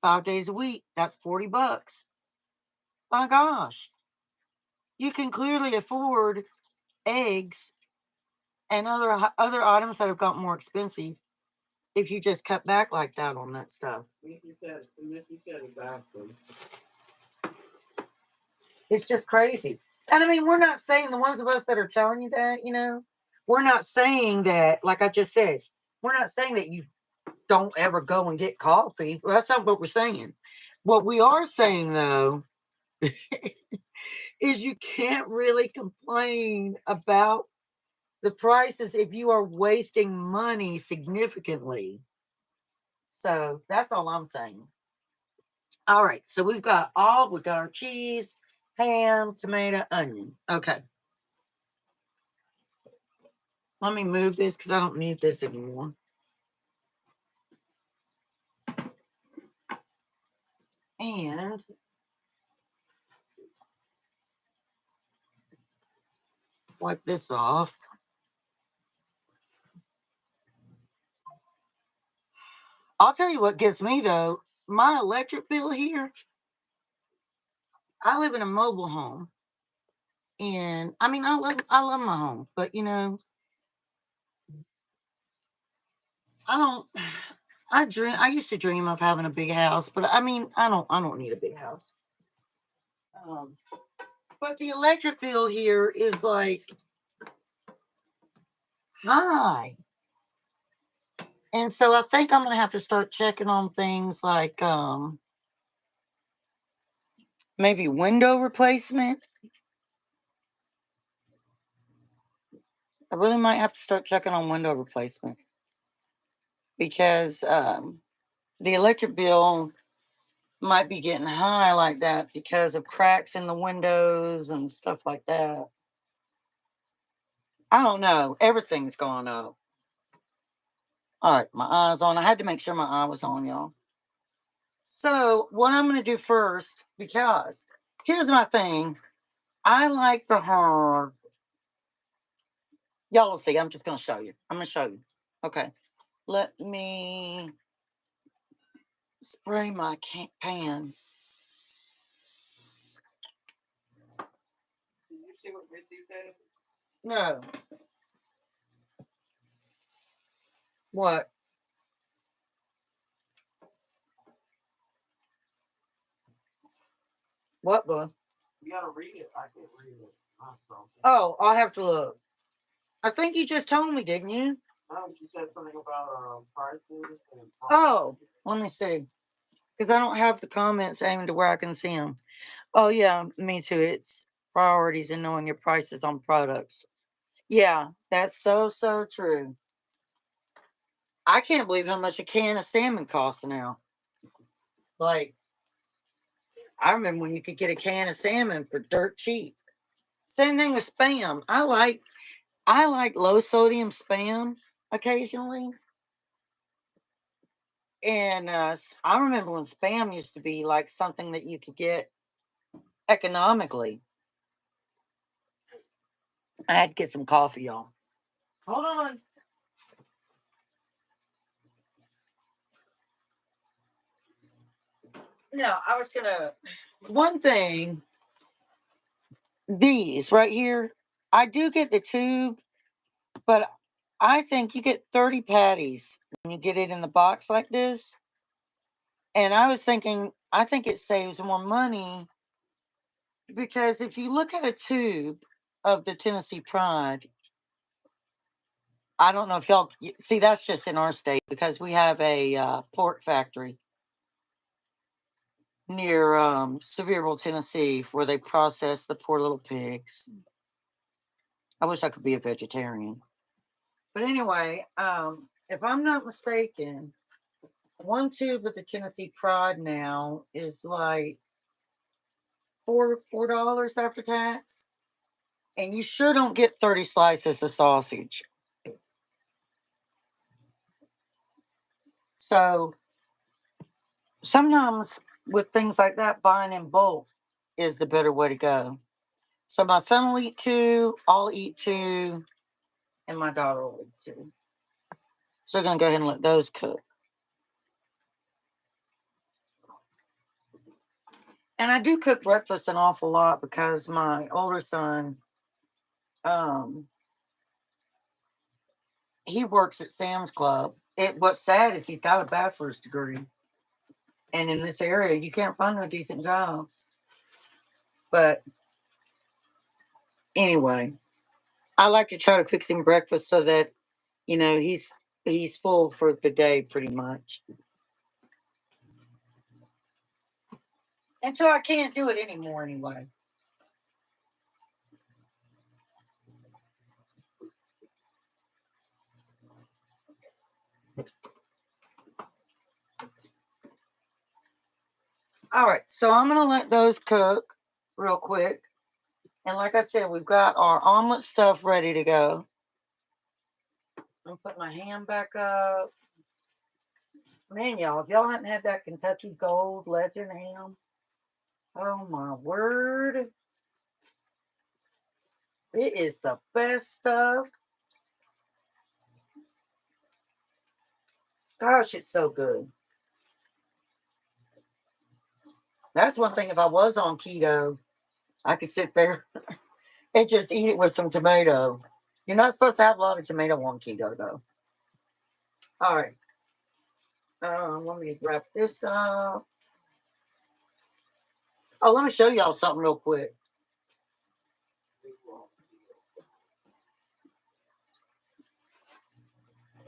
5 days a week, that's $40. My gosh. You can clearly afford eggs and other items that have got more expensive if you just cut back like that on that stuff. Missy said exactly. It's just crazy. And I mean, we're not saying, the ones of us that are telling you that, we're not saying that, like I just said, we're not saying that you don't ever go and get coffee. Well, that's not what we're saying. What we are saying, though, is you can't really complain about the prices if you are wasting money significantly. So that's all I'm saying. All right, so we got our cheese, ham, tomato, onion. Okay. Let me move this because I don't need this anymore. And wipe this off. I'll tell you what gets me though. My electric bill here, I live in a mobile home. And I mean I love my home, but I don't I used to dream of having a big house, but I mean I don't need a big house. Um but the electric bill here is like high. And so I think I'm gonna have to start checking on things like maybe window replacement. I really might have to start checking on window replacement because the electric bill might be getting high like that because of cracks in the windows and stuff like that. I don't know. Everything's gone up. All right, my eye's on. I had to make sure my eye was on, y'all. So, what I'm going to do first, because here's my thing. I like to have, y'all will see. I'm just going to show you. I'm going to show you. Okay. Let me spray my pan. Did you see what Misty said? No. What? What book? You gotta read it. I can't read it. I'm sorry. Oh, I'll have to look. I think you just told me, didn't you? No, she said something about prices and. Oh, let me see. Because I don't have the comments aimed to where I can see them. Oh, yeah, me too. It's priorities and knowing your prices on products. Yeah, that's so true. I can't believe how much a can of salmon costs now. Like, I remember when you could get a can of salmon for dirt cheap. Same thing with spam. I like low sodium spam occasionally. And I remember when spam used to be like something that you could get economically. I had to get some coffee, y'all. Hold on. No, I was gonna. One thing, these right here, I do get the tube, but I think you get 30 patties when you get it in the box like this. And I was thinking, I think it saves more money because if you look at a tube of the Tennessee Pride, I don't know if y'all see that's just in our state because we have a pork factory near Sevierville, Tennessee, where they process the poor little pigs. I wish I could be a vegetarian. But anyway, if I'm not mistaken, one tube of the Tennessee Pride now is like $4 after tax. And you sure don't get 30 slices of sausage. So sometimes with things like that, buying in bulk is the better way to go. So my son will eat two, I'll eat two, and my daughter will eat two. So we're gonna go ahead and let those cook. And I do cook breakfast an awful lot because my older son, um, he works at Sam's Club. What's sad is he's got a bachelor's degree, and in this area, you can't find no decent jobs. But anyway, I like to try to fix him breakfast so that he's full for the day, pretty much. And so I can't do it anymore anyway. All right, so I'm going to let those cook real quick. And like I said, we've got our omelet stuff ready to go. I'm put my ham back up. Man, y'all, if y'all hadn't had that Kentucky Gold Legend ham, oh my word. It is the best stuff. Gosh, it's so good. That's one thing. If I was on keto, I could sit there and just eat it with some tomato. You're not supposed to have a lot of tomato on keto, though. All right. Let me wrap this up. Oh, let me show y'all something real quick.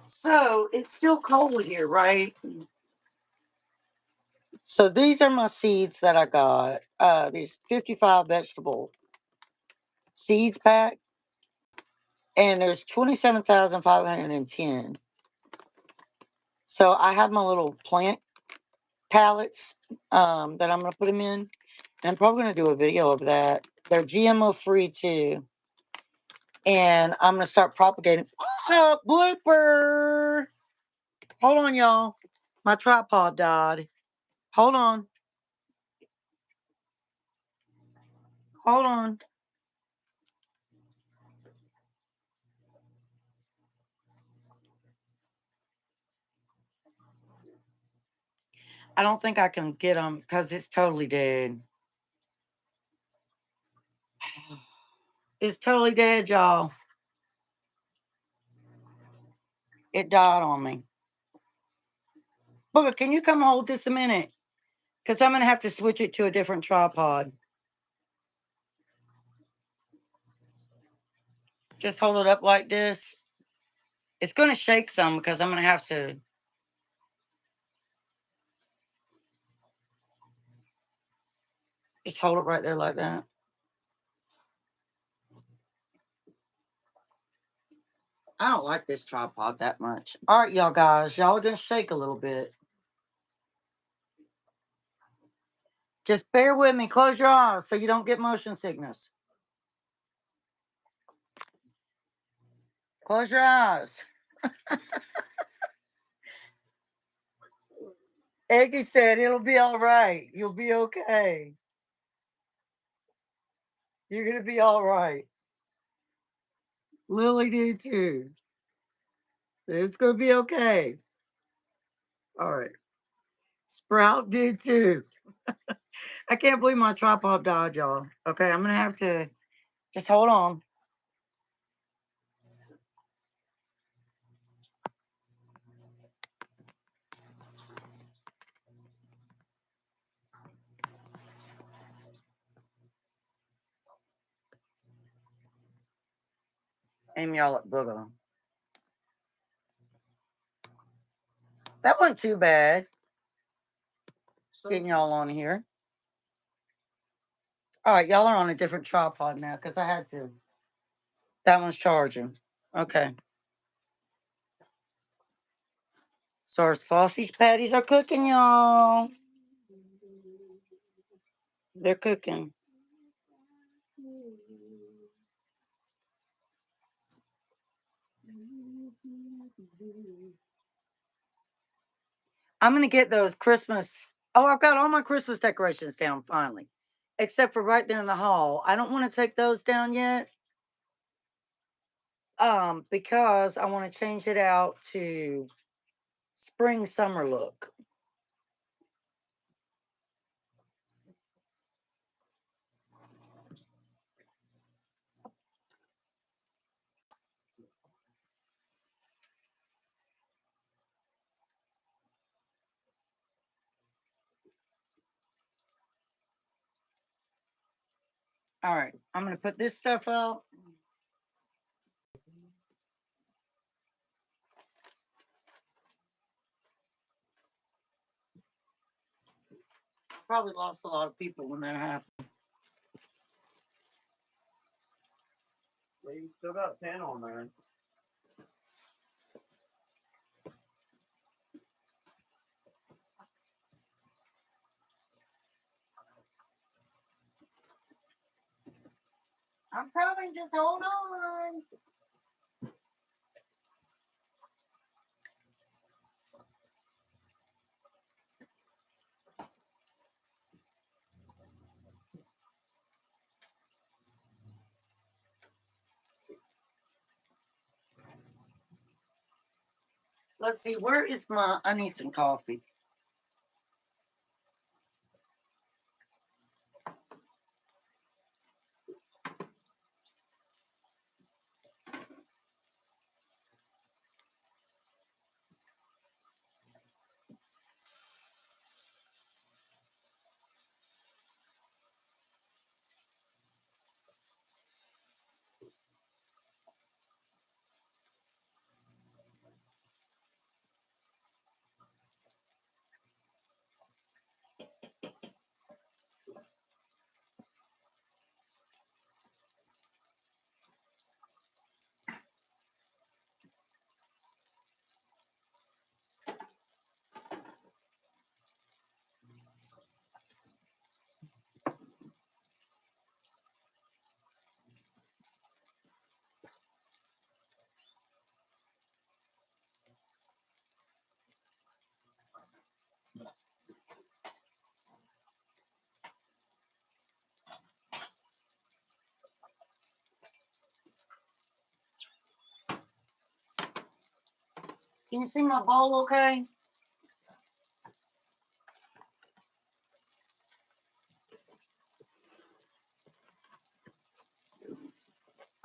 So it's still cold here, right? So these are my seeds that I got. These 55 vegetable seeds pack. And there's 27,510. So I have my little plant pallets that I'm going to put them in. And I'm probably going to do a video of that. They're GMO free too. And I'm going to start propagating. Oh, blooper! Hold on, y'all. My tripod died. Hold on. Hold on. I don't think I can get them because it's totally dead. It's totally dead, y'all. It died on me. Booker, can you come hold this a minute? Because I'm going to have to switch it to a different tripod. Just hold it up like this. It's going to shake some because I'm going to have to. Just hold it right there like that. I don't like this tripod that much. All right, y'all guys. Y'all are going to shake a little bit. Just bear with me. Close your eyes so you don't get motion sickness. Close your eyes. Eggie said it'll be all right. You'll be okay. You're going to be all right. Lily did too. It's going to be okay. All right. Sprout did too. I can't believe my tripod died, y'all. Okay, I'm going to have to just hold on. Aim y'all at Booger. That wasn't too bad. Getting y'all on here. All right, y'all are on a different tripod now because I had to. That one's charging. Okay. So our sausage patties are cooking, y'all. They're cooking. I'm going to get those Christmas. Oh, I've got all my Christmas decorations down finally, except for right there in the hall. I don't want to take those down yet. Because I want to change it out to spring summer look. All right, I'm going to put this stuff out. probably lost a lot of people when that happened. Well, you still got 10 on there. I'm coming, just hold on. Let's see, where is I need some coffee. Can you see my bowl okay?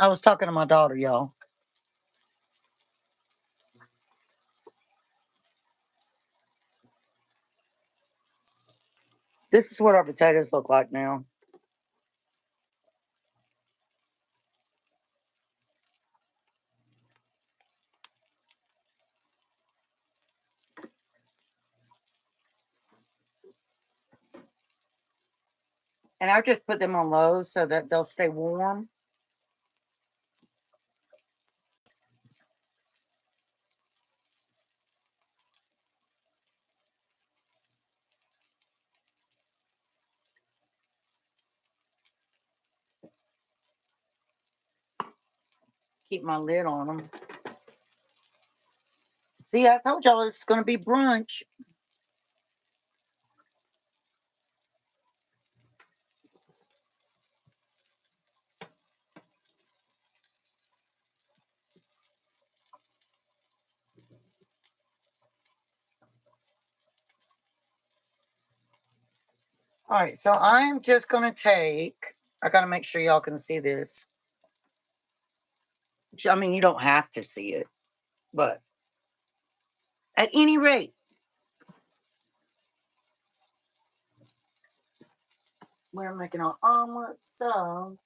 I was talking to my daughter, y'all. This is what our potatoes look like now. And I just put them on low so that they'll stay warm. Keep my lid on them. See, I told y'all it's going to be brunch. All right, so I'm just going to I got to make sure y'all can see this. I mean, you don't have to see it, but at any rate, we're making our omelets, so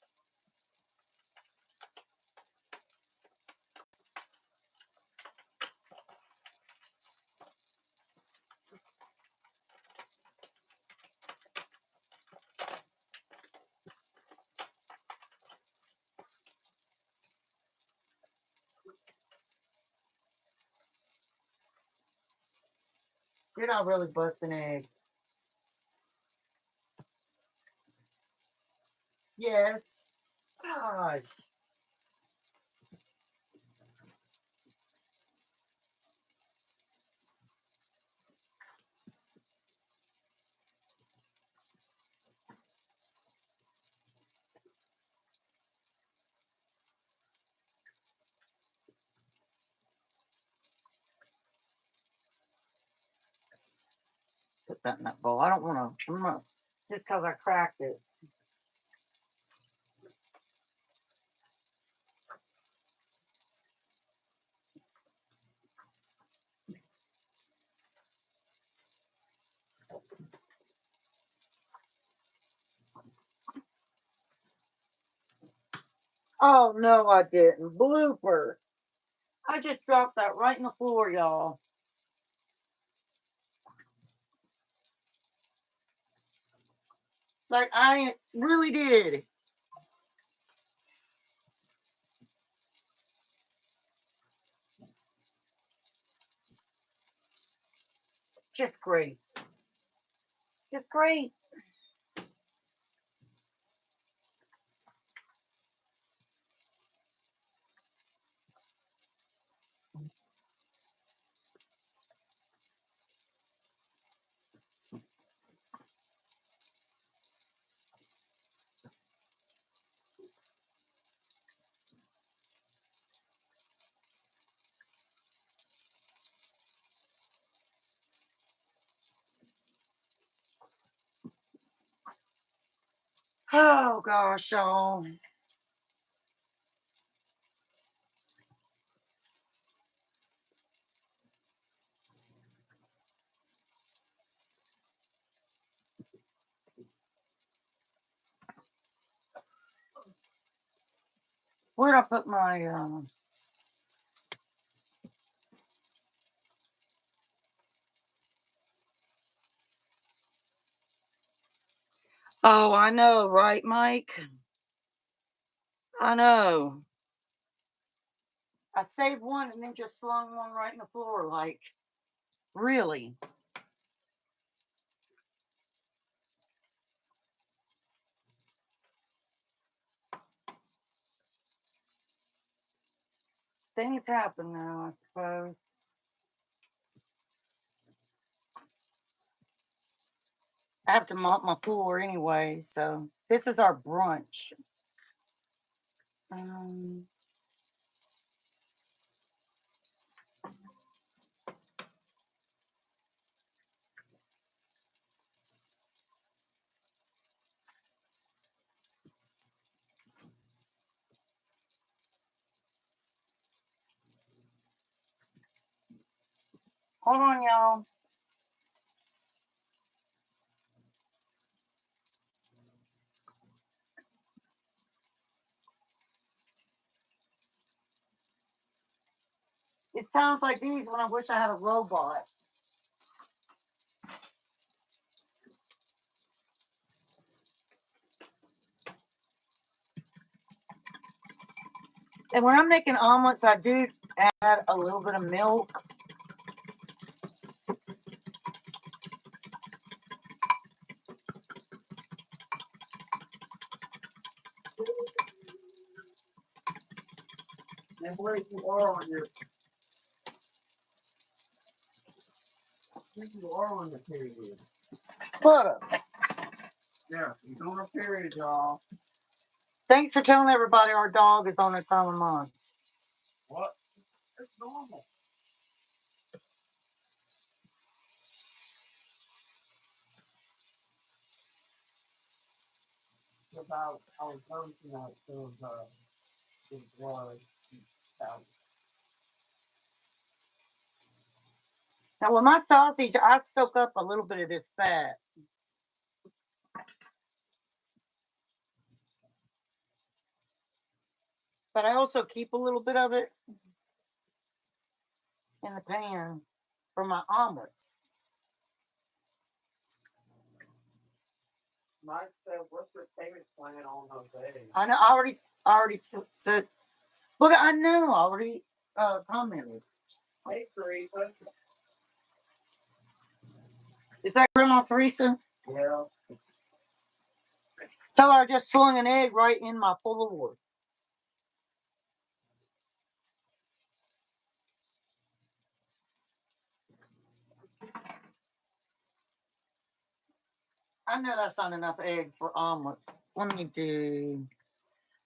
you're not really busting egg. Yes. Gosh. Put that in that bowl. I don't want to, just because I cracked it. Oh, no, I didn't. Blooper. I just dropped that right in the floor, y'all. Like I really did. Just great. Just great. Oh gosh, y'all. Where'd I put my Oh, I know, right, Mike? I know. I saved one and then just slung one right in the floor, like, really? Things happen now, I suppose. I have to mop my floor anyway, so this is our brunch. Um, Hold on, y'all. It's times like these when I wish I had a robot. And when I'm making omelets, I do add a little bit of milk. And where you are on your, where you are on the period. Look, Yeah, you're on a period, y'all. thanks for telling everybody our dog is on their time of month. What? It's normal. About I was going tonight, so it was Now, with my sausage, I soak up a little bit of this fat. But I also keep a little bit of it in the pan for my omelets. nice. What's your payment plan on those days? I know. I already said. Look, I know. I already commented. Hey, Teresa. Is that Grandma Teresa? Yeah. Tell her I just slung an egg right in my floor. I know that's not enough egg for omelets. Let me do.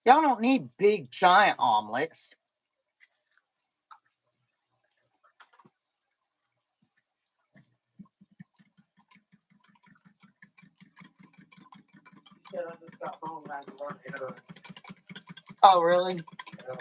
Y'all don't need big, giant omelets. Yeah, I just got home and I had to learn how to. Oh, really? Yeah.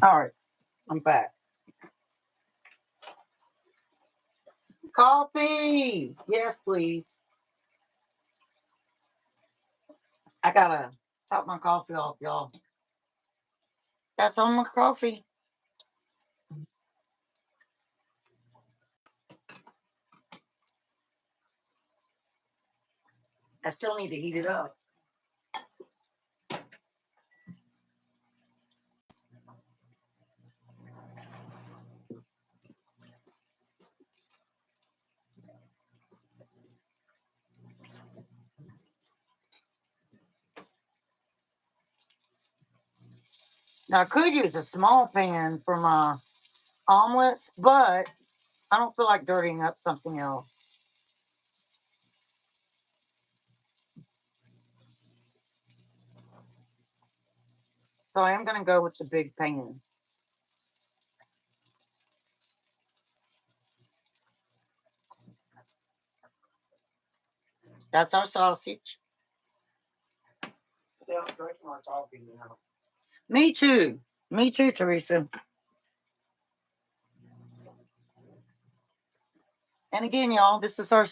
All right, I'm back. Coffee. Yes, please. I gotta top my coffee off, y'all. That's all my coffee. I still need to heat it up. Now, I could use a small pan for my omelets, but I don't feel like dirtying up something else. So I am going to go with the big pan. That's our sausage. Yeah, I'm drinking my coffee now. Me too. Me too, Teresa. And again, y'all, this is our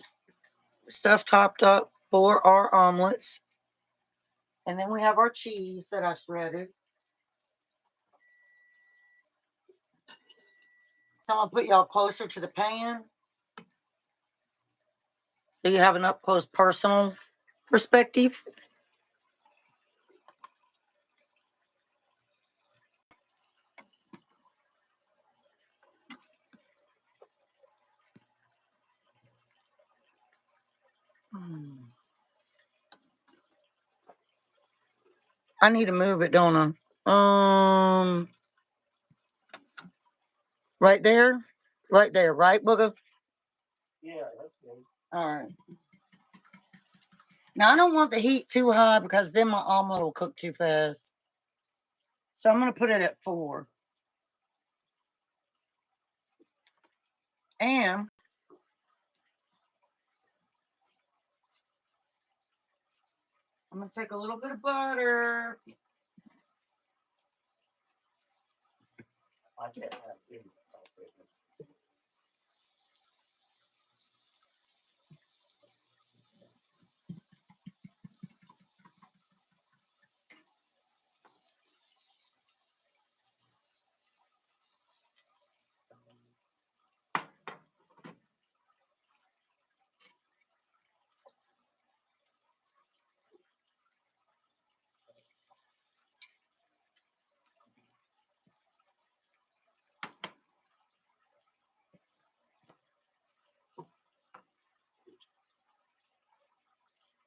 stuff topped up for our omelets. And then we have our cheese that I shredded. So I'm going to put y'all closer to the pan so you have an up close personal perspective. I need to move it, don't I? Right there? Right there, right, Booger? Yeah, that's good. All right. Now, I don't want the heat too high because then my omelet will cook too fast. So I'm going to put it at 4. And I'm going to take a little bit of butter. I can't have any coffee.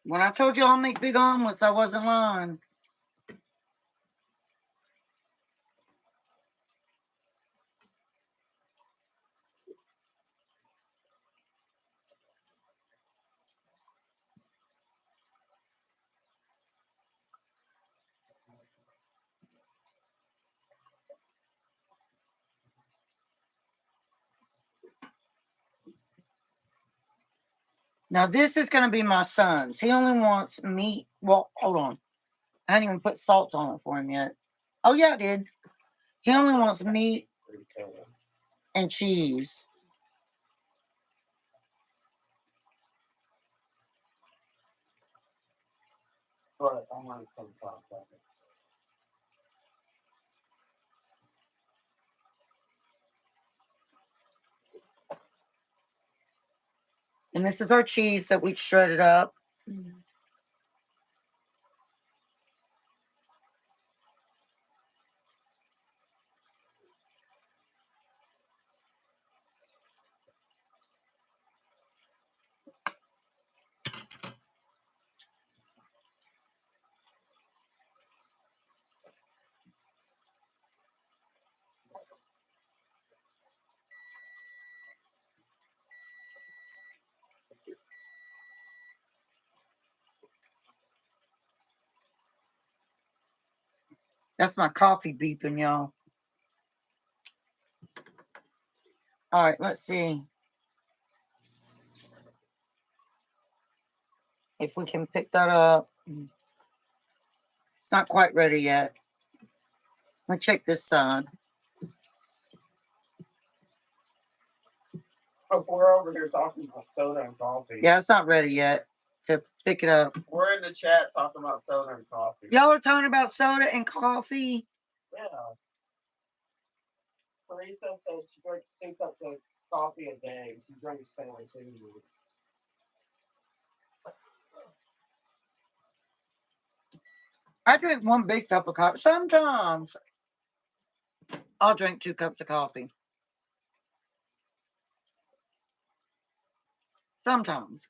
When I told you I'll make big omelets, I wasn't lying. Now, this is going to be my son's. He only wants meat. Well, hold on. I hadn't even put salt on it for him yet. Oh, yeah, I did. He only wants meat and cheese. But I want some coffee. And this is our cheese that we've shredded up. That's my coffee beeping, y'all. All right, let's see if we can pick that up. It's not quite ready yet. Let me check this side. We're over here talking about soda and coffee. Yeah, it's not ready yet to pick it up. We're in the chat talking about soda and coffee. Y'all are talking about soda and coffee? Yeah. Teresa said she drinks 2 cups of coffee a day. She drinks soda too. I drink 1 big cup of coffee. Sometimes I'll drink 2 cups of coffee. Sometimes.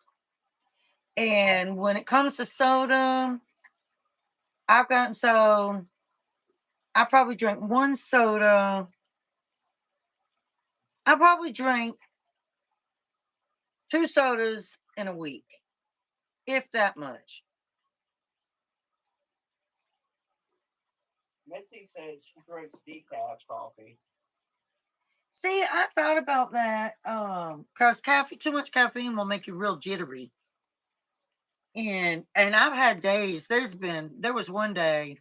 And when it comes to soda, I've gotten so I probably drink 1 soda. I probably drink 2 sodas in a week, if that much. Misty said she drinks decaf coffee. See, I thought about that. Because too much caffeine will make you real jittery. And I've had days. There was one day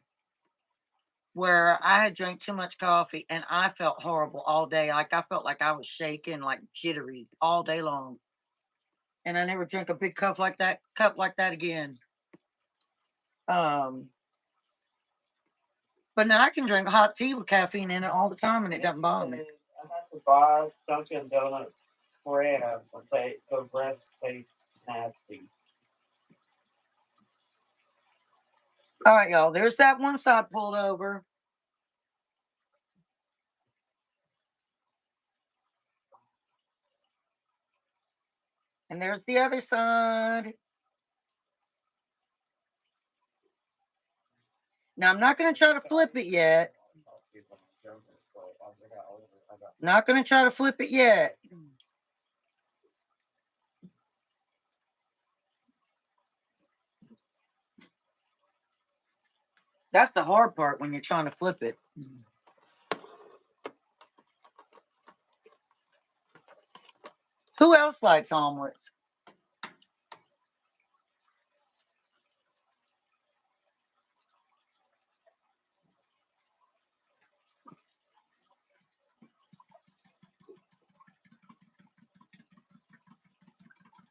where I had drank too much coffee and I felt horrible all day. Like I felt like I was shaking, like jittery all day long. And I never drink a big cup like that again. But now I can drink hot tea with caffeine in it all the time and it doesn't bother me. I have to buy Dunkin' Donuts bread, but the bread tastes nasty. All right, y'all. There's that one side pulled over. And there's the other side. Now, I'm not going to try to flip it yet. Not going to try to flip it yet. That's the hard part when you're trying to flip it. Who else likes omelets?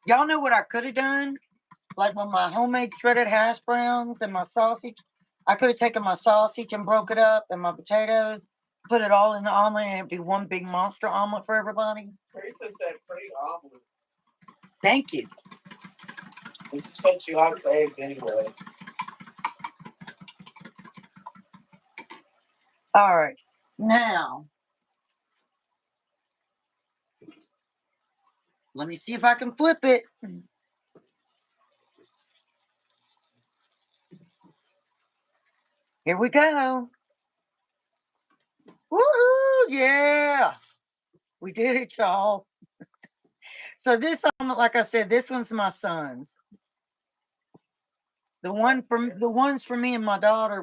Y'all know what I could have done? Like with my homemade shredded hash browns and my sausage. I could have taken my sausage and broke it up and my potatoes, put it all in the omelet, and it'd be one big monster omelet for everybody. Teresa said pretty omelet. Thank you. She said she likes eggs anyway. All right. Now, let me see if I can flip it. Here we go. Woohoo! Yeah. We did it, y'all. So this omelet, like I said, this one's my son's. The ones for me and my daughter,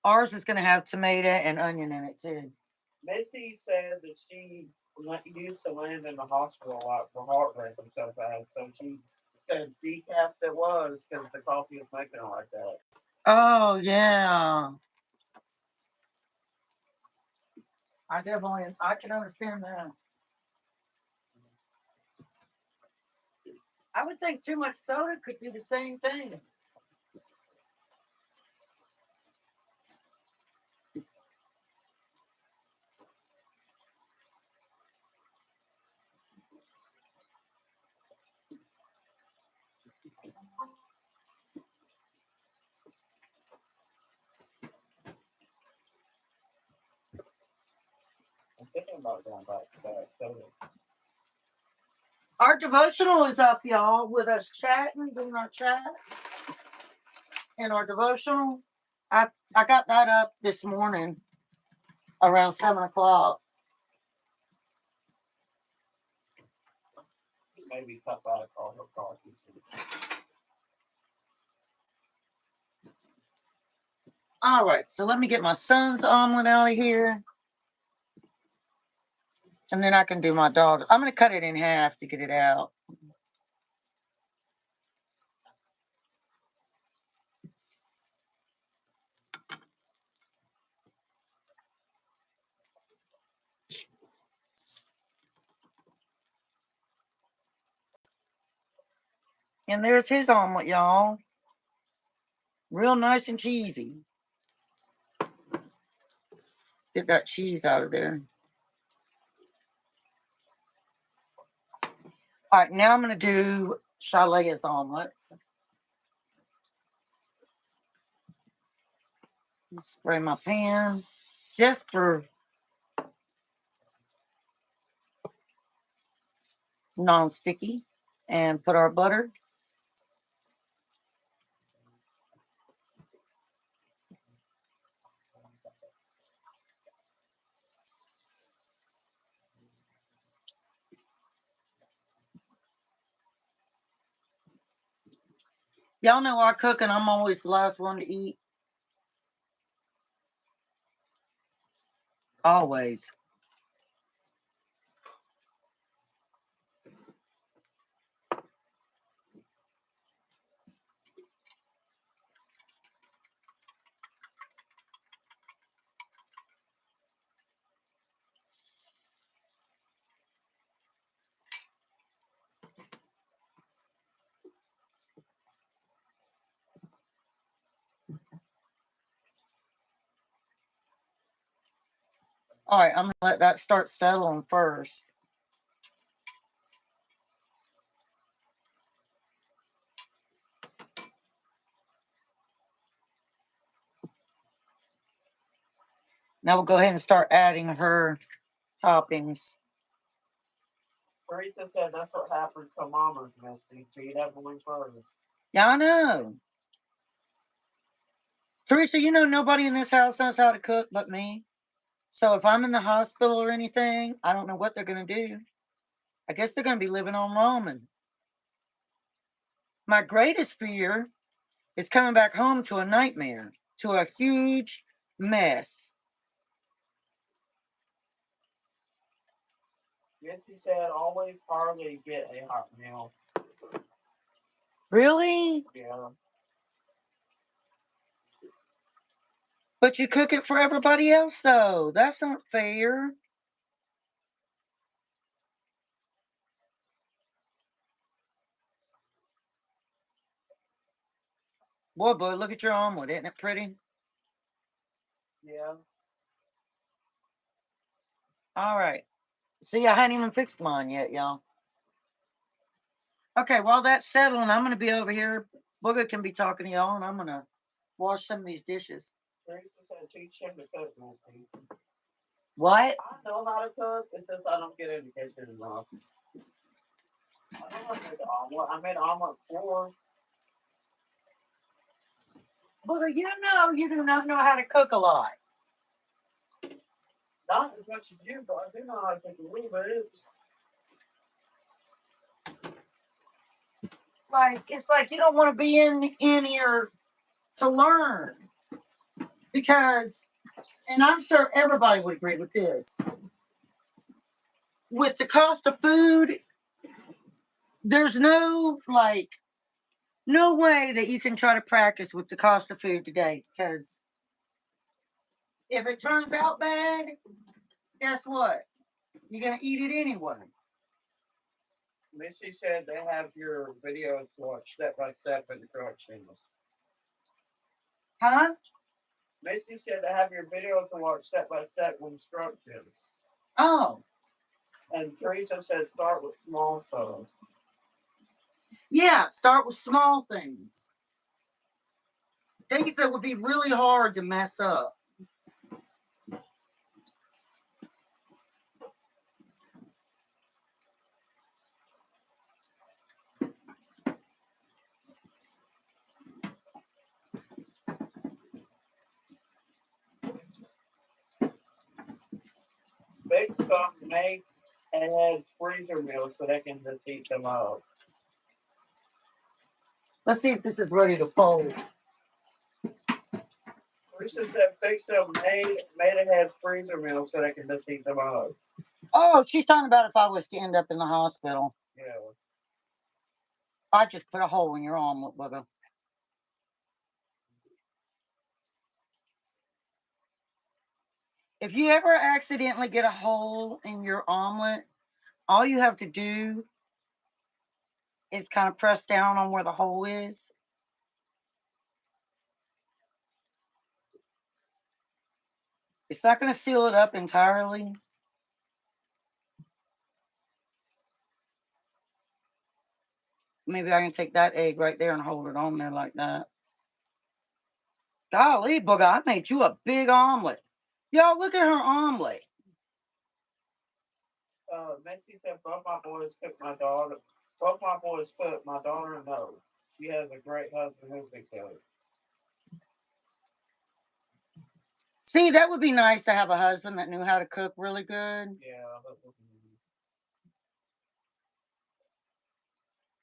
ours is gonna have tomato and onion in it too. Missy said that she used to land in the hospital a lot for heart rate and so fast. So she said decaf it was because the coffee is making it like that. Oh yeah. I can understand that. I would think too much soda could do the same thing. I'm thinking about going back to that soda. Our devotional is up, y'all, with us chatting, doing our chat. And our devotional, I got that up this morning around 7:00. Maybe cut back on the coffee. All right, so let me get my son's omelet out of here. And then I can do my daughter. I'm going to cut it in half to get it out. And there's his omelet, y'all. Real nice and cheesy. Get that cheese out of there. All right, now I'm going to do Shalea's omelet. Spray my pan just for non-sticky. And put our butter. Y'all know I cook and I'm always the last one to eat. Always. All right, I'm going to let that start settling first. Now we'll go ahead and start adding her toppings. Teresa said that's what happens to mamas, Misty. Feed everyone first. Yeah, I know. Teresa, you know nobody in this house knows how to cook but me. So if I'm in the hospital or anything, I don't know what they're going to do. I guess they're going to be living on ramen. My greatest fear is coming back home to a nightmare, to a huge mess. Misty said always hardly get a hot meal. Really? Yeah. But you cook it for everybody else, though. That's not fair. Boy, look at your omelet. Isn't it pretty? Yeah. All right. See, I hadn't even fixed mine yet, y'all. Okay, while that's settling, I'm going to be over here. Booger can be talking to y'all, and I'm going to wash some of these dishes. Teresa said teach him to cook, Misty. What? I know how to cook. It's just I don't get in the kitchen enough. I know how to make an omelet. I made an omelet before. Booger, you know you do not know how to cook a lot. Not as much as you, but I do know how to cook a little bit. Like, it's like you don't want to be in here to learn. Because, and I'm sure everybody would agree with this, with the cost of food, there's no way that you can try to practice with the cost of food today, because if it turns out bad, guess what? You're gonna eat it anyway. Missy said they have your videos to watch step by step in the corrections. Huh? Missy said they have your video to watch step by step with instructions. Oh. And Teresa said start with small stuff. Yeah, start with small things. Things that would be really hard to mess up. Big stuff make and had freezer meals so they can just heat them up. Let's see if this is ready to fold. Teresa said big stuff made and had freezer meals so they can just heat them up. Oh, she's talking about if I was to end up in the hospital. Yeah. I just put a hole in your omelet with her. If you ever accidentally get a hole in your omelet, all you have to do is kind of pressed down on where the hole is. It's not going to seal it up entirely. Maybe I can take that egg right there and hold it on there like that. Golly, Booger, I made you a big omelet. Y'all, look at her omelet. Misty said both my boys cook my daughter. Both my boys cook. My daughter knows. She has a great husband who can cook. See, that would be nice to have a husband that knew how to cook really good. Yeah,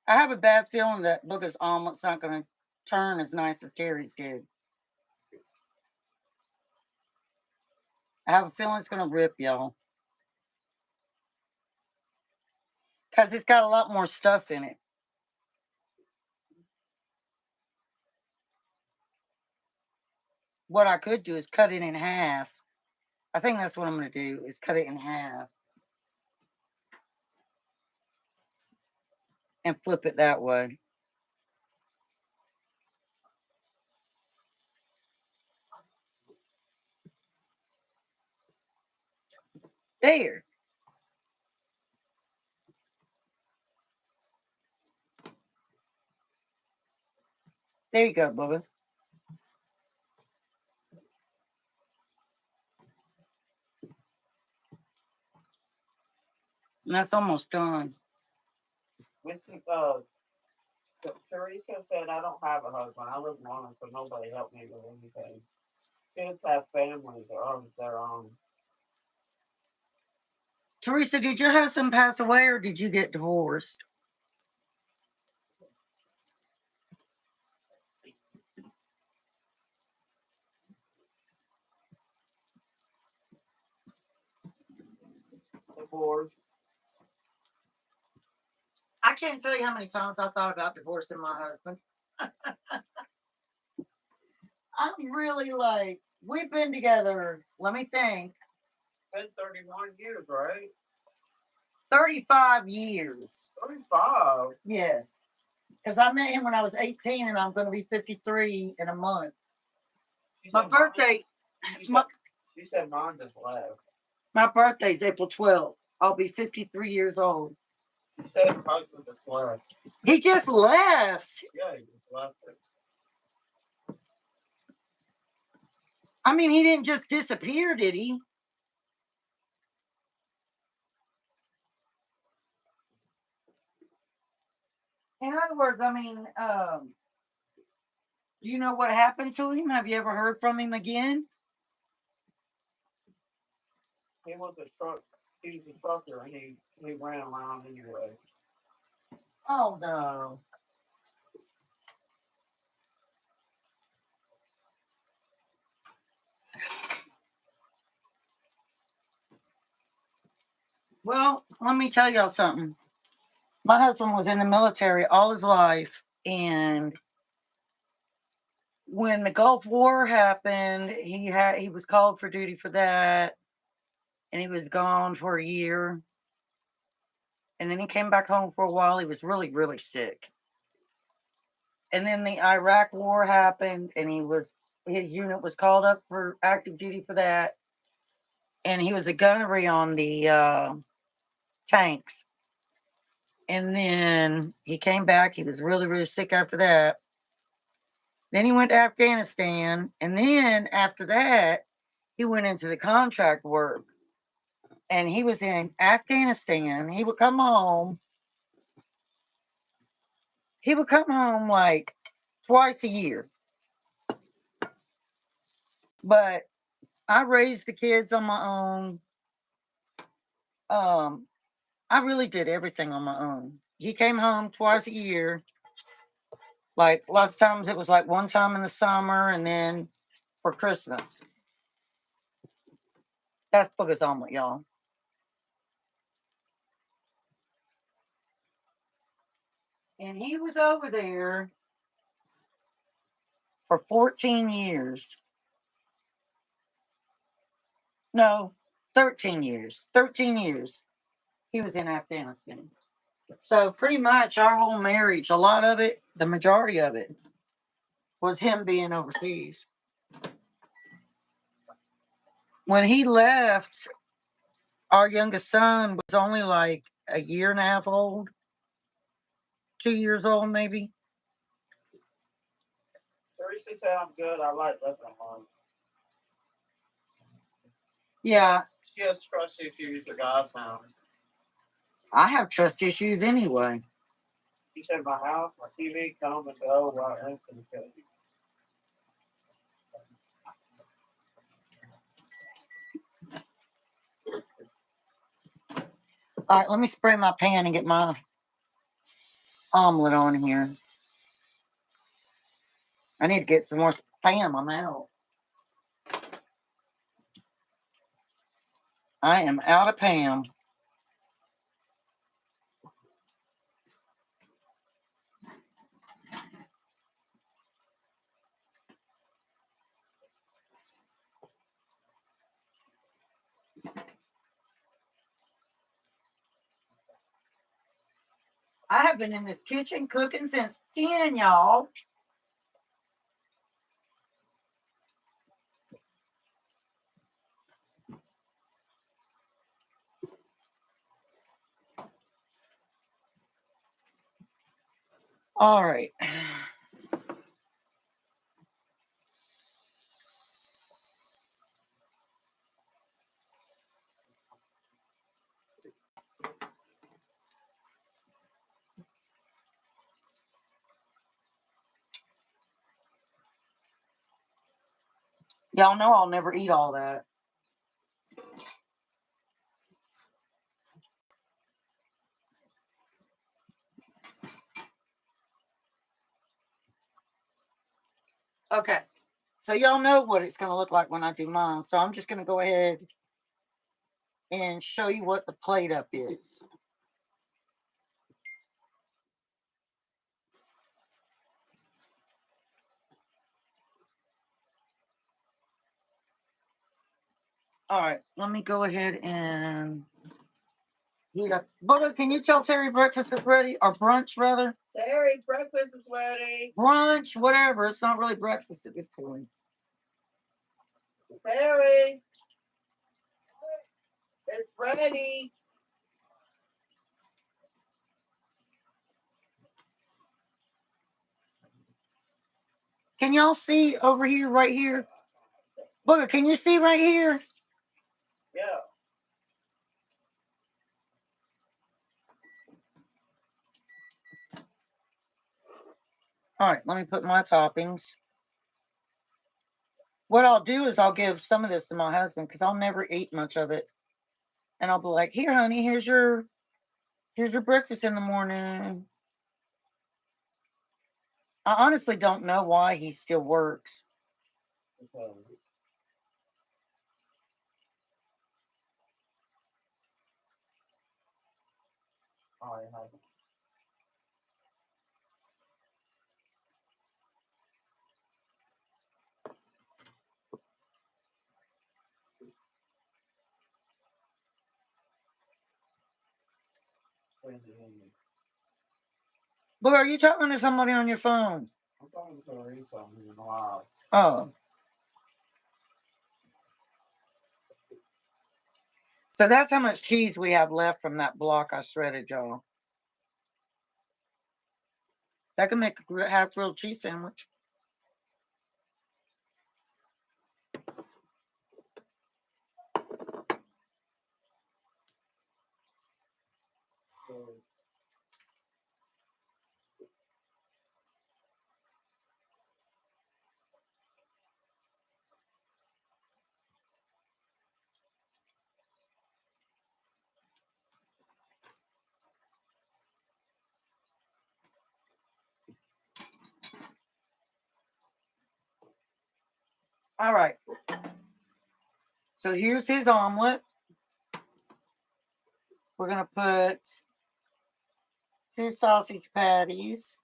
I have a bad feeling that Booger's omelet's not going to turn as nice as Terry's did. I have a feeling it's going to rip, y'all. Because it's got a lot more stuff in it. What I could do is cut it in half. I think that's what I'm going to do, is cut it in half. And flip it that way. There. There you go, Booger. And that's almost done. Teresa said, I don't have a husband. I live alone, so nobody helped me with anything. Kids have families of their own. Teresa, did your husband pass away or did you get divorced? Divorced. I can't tell you how many times I thought about divorcing my husband. I'm really like, we've been together, let me think. Been 31 years, right? 35 years. 35? Yes. Because I met him when I was 18 and I'm going to be 53 in a month. My birthday. She said mine just left. My birthday's April 12th. I'll be 53 years old. She said her husband just left. He just left. Yeah, he just left it. I mean, he didn't just disappear, did he? In other words, I mean, do you know what happened to him? Have you ever heard from him again? He was a trucker and he ran around anyway. Oh no. Well, let me tell y'all something. My husband was in the military all his life, and when the Gulf War happened, he was called for duty for that, and he was gone for a year. And then he came back home for a while. He was really, really sick. And then the Iraq War happened, and his unit was called up for active duty for that. And he was a gunnery on the tanks. And then he came back. He was really, really sick after that. Then he went to Afghanistan. And then after that, he went into the contract work. And he was in Afghanistan. He would come home. He would come home like twice a year. But I raised the kids on my own. I really did everything on my own. He came home twice a year. Like lots of times it was like one time in the summer and then for Christmas. That's Booger's omelet, y'all. And he was over there for 14 years. No, 13 years. 13 years. He was in Afghanistan. So pretty much our whole marriage, a lot of it, the majority of it, was him being overseas. When he left, our youngest son was only like a year and a half old, 2 years old maybe. Teresa said I'm good. I like living alone. Yeah, She has trust issues with God's house. I have trust issues anyway. She said my house, my TV, come and go while instant kill you. All right, let me spray my pan and get my omelet on here. I need to get some more spam. I'm out. I am out of Pam. I have been in this kitchen cooking since 10, y'all. All right. Y'all know I'll never eat all that. Okay. So y'all know what it's going to look like when I do mine. So I'm just going to go ahead and show you what the plate up is. All right. Let me go ahead and heat up. Bubba, can you tell Terry breakfast is ready? Or brunch, rather? Terry, breakfast is ready. Brunch, whatever. It's not really breakfast at this point. Terry, it's ready. Can y'all see over here, right here? Booger, can you see right here? Yeah. All right, let me put my toppings. What I'll do is I'll give some of this to my husband because I'll never eat much of it. And I'll be like, here, honey, here's your breakfast in the morning. I honestly don't know why he still works. Okay. All right, honey. But are you talking to somebody on your phone? I'm talking to Teresa. I'm in the house. Oh. So that's how much cheese we have left from that block I shredded, y'all. That can make a half grilled cheese sandwich. All right. So here's his omelet. We're going to put 2 sausage patties.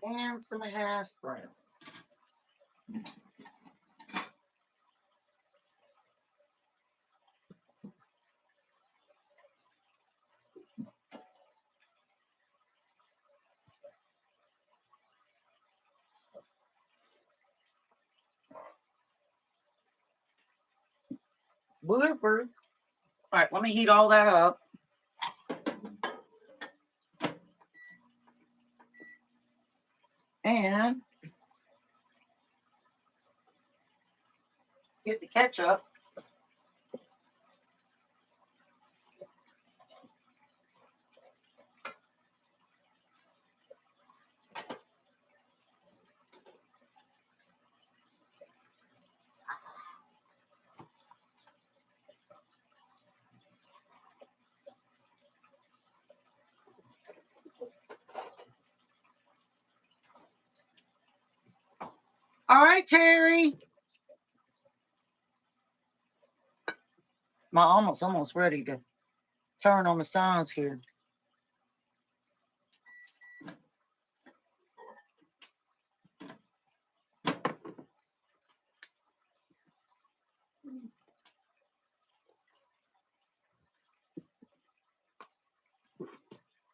And some hash browns. Blooper. All right, let me heat all that up. And get the ketchup. All right, Terry. My almost ready to turn on the signs here.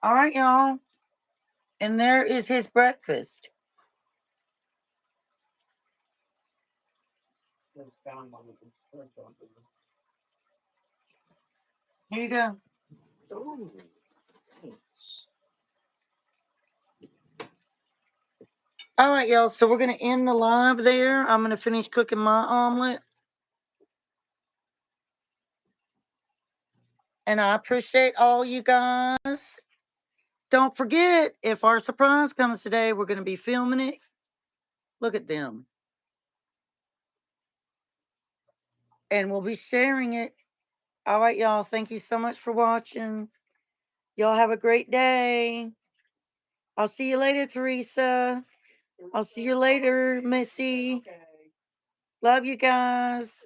All right, y'all. And there is his breakfast. Here you go. Ooh, thanks. All right, y'all. So we're going to end the live there. I'm going to finish cooking my omelet. And I appreciate all you guys. Don't forget, if our surprise comes today, we're going to be filming it. Look at them. And we'll be sharing it. All right, y'all. Thank you so much for watching. Y'all have a great day. I'll see you later, Teresa. I'll see you later, Missy. Okay. Love you guys.